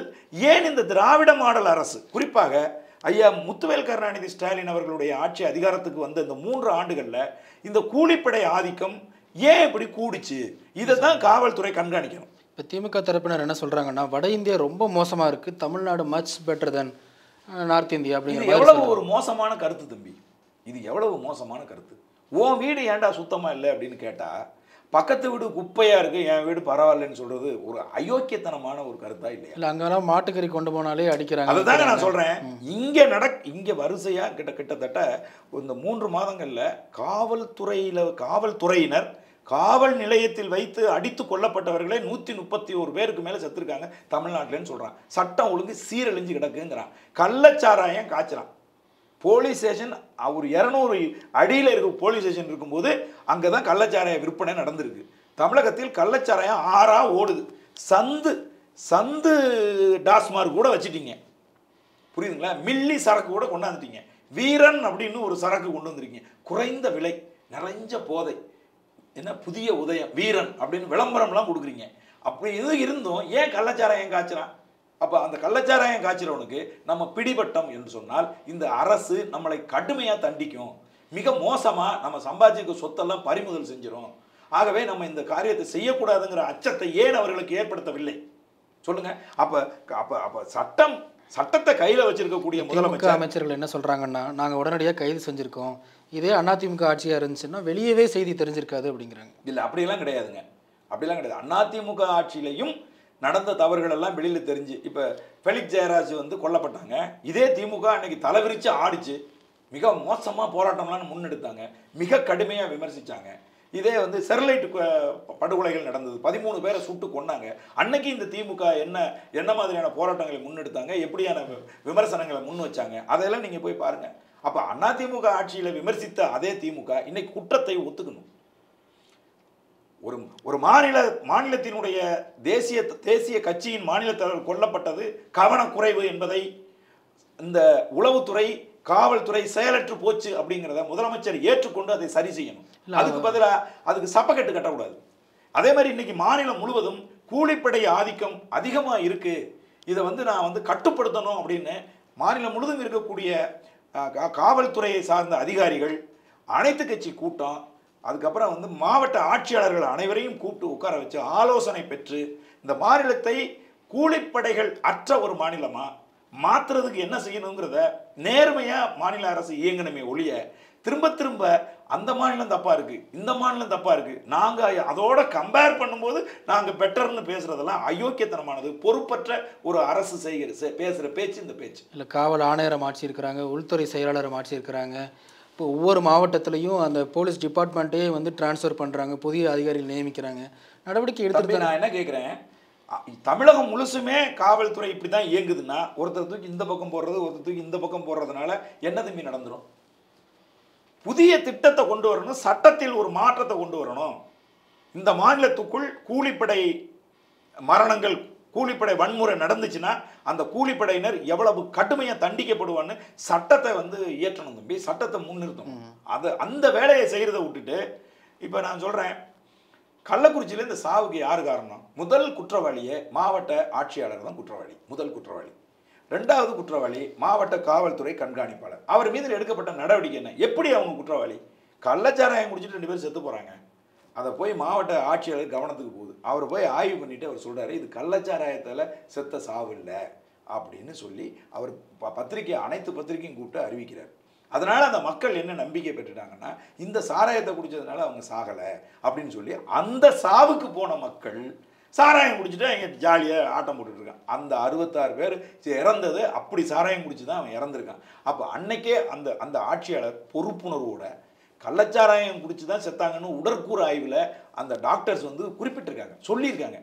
ஏன் இந்த திராவிட மாடல் அரசு, குறிப்பாக ஐயா முத்துவேல் கருணாநிதி ஸ்டாலின் அவர்களுடைய ஆட்சி அதிகாரத்துக்கு வந்த இந்த 3 ஆண்டுகளில் இந்த கூலிப்படை ஆதிக்கம் ஏன் இப்படி கூடிச்சு? இதை தான் காவல்துறை கண்காணிக்கணும். இப்போ திமுக தரப்பினர் என்ன சொல்கிறாங்கன்னா, வட இந்தியா ரொம்ப மோசமாக இருக்குது, தமிழ்நாடு மச் பெட்டர் தென் நார்த் இந்தியா அப்படிங்கிற எவ்வளவு ஒரு மோசமான கருத்து தம்பி. இது எவ்வளவு மோசமான கருத்து. உன் வீடு ஏன்டா சுத்தமாக இல்லை அப்படின்னு கேட்டால் பக்கத்து வீடு குப்பையாக இருக்குது, என் வீடு பரவாயில்லன்னு சொல்கிறது ஒரு அயோக்கியத்தனமான ஒரு கருத்தா இல்லையா? இல்லை, அங்கெல்லாம் மாட்டுக்கறி கொண்டு போனாலே அடிக்கிறாங்க. அதுதாங்க நான் சொல்கிறேன். இங்கே வரிசையாக கிட்டத்தட்ட இந்த 3 மாதங்களில் காவல்துறையினர் காவல் நிலையத்தில் வைத்து அடித்து கொல்லப்பட்டவர்களே 131 பேருக்கு மேலே செத்துருக்காங்க தமிழ்நாட்டில்னு சொல்கிறான். சட்டம் ஒழுங்கு சீரழிஞ்சு கிடக்குங்கிறான். கள்ளச்சாராயம் காய்ச்சலாம். போலீஸ் ஸ்டேஷன் ஒரு 200 அடியில் இருக்க போலீஸ் ஸ்டேஷன் இருக்கும்போது அங்கே தான் கள்ளச்சாராய விற்பனை நடந்திருக்கு. தமிழகத்தில் கள்ளச்சாராயம் ஆறாக ஓடுது. சந்து டாஸ்மார்க் கூட வச்சுட்டீங்க, புரியுதுங்களா? மில்லி சரக்கு கூட கொண்டாந்துட்டீங்க. வீரன் அப்படின்னு ஒரு சரக்கு கொண்டு வந்துருக்கீங்க. குறைந்த விலை, நிறைஞ்ச போதை, என்ன புதிய உதயம், வீரன் அப்படின்னு விளம்பரம்லாம் கொடுக்குறீங்க. அப்படி இது இருந்தும் ஏன் கள்ளச்சாராயம் காய்ச்சறான்? அப்போ அந்த கள்ளச்சாராயம் காய்ச்சறவனுக்கு நம்ம பிடிபட்டோம் என்று சொன்னால் இந்த அரசு நம்மளை கடுமையாக தண்டிக்கும். மிக மோசமாக நம்ம சம்பாதிக்க சொத்தெல்லாம் பறிமுதல் செஞ்சிடும். ஆகவே நம்ம இந்த காரியத்தை செய்யக்கூடாதுங்கிற அச்சத்தை ஏன் அவர்களுக்கு ஏற்படுத்தவில்லை சொல்லுங்க. அப்போ அப்போ அப்போ சட்டத்தை கையில் வச்சிருக்கக்கூடிய முதலமைச்சர் அமைச்சர்கள் என்ன சொல்கிறாங்கன்னா, நாங்கள் உடனடியாக கைது செஞ்சுருக்கோம், இதே அதிமுக ஆட்சியாக இருந்துச்சுன்னா வெளியவே செய்தி தெரிஞ்சிருக்காது அப்படிங்கிறாங்க. இல்லை, அப்படியெல்லாம் கிடையாதுங்க. அப்படிலாம் கிடையாது. அதிமுக ஆட்சியிலையும் நடந்த தவறுகள் எல்லாம் வெளியில் தெரிஞ்சு, இப்போ ஃபெலிக்ஸ் ஜெயராஜ் வந்து கொல்லப்பட்டாங்க. இதே திமுக அன்னைக்கு தலைவிரிச்சு ஆடிச்சு, மிக மோசமாக போராட்டம்லாம் முன்னெடுத்தாங்க, மிக கடுமையாக விமர்சித்தாங்க. இதே வந்து ஸ்டெர்லைட் படுகொலைகள் நடந்தது, 13 பேரை சுட்டு கொன்னாங்க. அன்னைக்கு இந்த திமுக என்ன மாதிரியான போராட்டங்களை முன்னெடுத்தாங்க, எப்படியான விமர்சனங்களை முன் வச்சாங்க, அதெல்லாம் நீங்கள் போய் பாருங்கள். அப்போ அதிமுக ஆட்சியில் விமர்சித்த அதே திமுக இன்னைக்கு குற்றத்தை ஒத்துக்கணும். ஒரு மாநிலத்தினுடைய தேசிய கட்சியின் மாநில தலைவர் கொல்லப்பட்டது கவனக்குறைவு என்பதை இந்த உளவுத்துறை, காவல்துறை செயலற்று போச்சு அப்படிங்கிறத முதலமைச்சர் ஏற்றுக்கொண்டு அதை சரி செய்யணும். அதுக்கு பதிலாக அதுக்கு சப்பக்கட்டு கட்டக்கூடாது. அதே மாதிரி இன்னைக்கு மாநிலம் முழுவதும் கூலிப்படை ஆதிக்கம் அதிகமாக இருக்கு, இதை வந்து நான் வந்து கட்டுப்படுத்தணும் அப்படின்னு மாநிலம் முழுவதும் இருக்கக்கூடிய காவல்துறையை சார்ந்த அதிகாரிகள், அனைத்து கட்சி கூட்டம், அதுக்கப்புறம் வந்து மாவட்ட ஆட்சியாளர்கள் அனைவரையும் கூப்பிட்டு உட்கார வச்சு ஆலோசனை பெற்று இந்த மாநிலத்தை கூலிப்படைகள் அற்ற ஒரு மாநிலமா மாற்றுறதுக்கு என்ன செய்யணுங்கிறத நேர்மையாக மாநில அரசு இயங்கணுமே ஒழிய திரும்ப அந்த மாநிலம் தப்பாக இருக்குது, இந்த மாநிலம் தப்பாக இருக்குது, நாங்கள் அதோட கம்பேர் பண்ணும்போது நாங்கள் பெட்டர்னு பேசுகிறதெல்லாம் அயோக்கியத்தனமானது. பொறுப்பற்ற ஒரு அரசு பேசுகிற பேச்சு இந்த பேச்சு. இல்லை, காவல் ஆணையரை மாற்றி இருக்கிறாங்க, உள்துறை செயலாளரை மாற்றி இருக்கிறாங்க. இப்போ ஒவ்வொரு மாவட்டத்திலையும் அந்த போலீஸ் டிபார்ட்மெண்ட்டே வந்து டிரான்ஸ்ஃபர் பண்ணுறாங்க, புதிய அதிகாரிகள் நியமிக்கிறாங்க, நடவடிக்கை எடுத்துட்டு. நான் என்ன கேட்குறேன், தமிழகம் முழுசுமே காவல்துறை இப்படி தான் இயங்குதுன்னா ஒருத்தர் தூக்கி இந்த பக்கம் போடுறது, ஒருத்தர் தூக்கி இந்த பக்கம் போடுறதுனால என்ன தம்பி நடந்துடும்? புதிய திட்டத்தை கொண்டு வரணும், சட்டத்தில் ஒரு மாற்றத்தை கொண்டு வரணும். இந்த மாநிலத்துக்குள் கூலிப்படை மரணங்கள், கூலிப்படை வன்முறை நடந்துச்சுன்னா அந்த கூலிப்படையினர் எவ்வளவு கடுமையாக தண்டிக்கப்படுவான்னு சட்டத்தை வந்து இயற்றணும் தம்பி, சட்டத்தை முன்னிறுத்தணும். அந்த வேலையை செய்கிறத விட்டுட்டு இப்போ நான் சொல்கிறேன், கள்ளக்குறிச்சியில் இந்த சாவுக்கு யார் காரணம்? முதல் குற்றவாளியே மாவட்ட ஆட்சியாளர் தான் குற்றவாளி, முதல் குற்றவாளி. ரெண்டாவது குற்றவாளி மாவட்ட காவல்துறை கண்காணிப்பாளர். அவர் மீது எடுக்கப்பட்ட நடவடிக்கை என்ன? எப்படி அவங்க குற்றவாளி? கள்ளச்சாராயம் குடிச்சிட்டு 2 பேர் செத்து போகிறாங்க, அதை போய் மாவட்ட ஆட்சியாளர் கவனத்துக்கு போகுது. அவர் போய் ஆய்வு பண்ணிவிட்டு அவர் சொல்கிறாரு, இது கள்ளச்சாராயத்தில் செத்த சாவு இல்லை அப்படின்னு சொல்லி அவர் அனைத்து பத்திரிகையும் கூப்பிட்டு அறிவிக்கிறார். அதனால் அந்த மக்கள் என்ன நம்பிக்கை பெற்றுட்டாங்கன்னா, இந்த சாராயத்தை குடித்ததுனால அவங்க சாகலை அப்படின்னு சொல்லி அந்த சாவுக்கு போன மக்கள் சாராயம் குடிச்சிட்டு இங்கே ஜாலியாக ஆட்டம் போட்டுட்ருக்கான். அந்த 66 பேர் இறந்தது அப்படி சாராயம் குடிச்சு தான் அவன் இறந்துருக்கான். அப்போ அன்னைக்கே அந்த ஆட்சியாளர் பொறுப்புணர்வோட கள்ளச்சாராயம் குடிச்சு தான் செத்தாங்கன்னு உடற்கூறு ஆய்வில் அந்த டாக்டர்ஸ் வந்து குறிப்பிட்டிருக்காங்க, சொல்லியிருக்காங்க.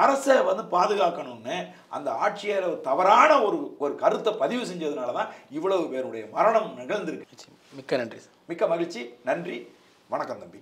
அரசை வந்து பாதுகாக்கணும்னு அந்த ஆட்சியர் தவறான ஒரு கருத்தை பதிவு செஞ்சதுனால தான் இவ்வளவு பேருடைய மரணம் நிகழ்ந்திருக்கு. மிக்க நன்றி சார். மிக்க மகிழ்ச்சி. நன்றி, வணக்கம் தம்பி.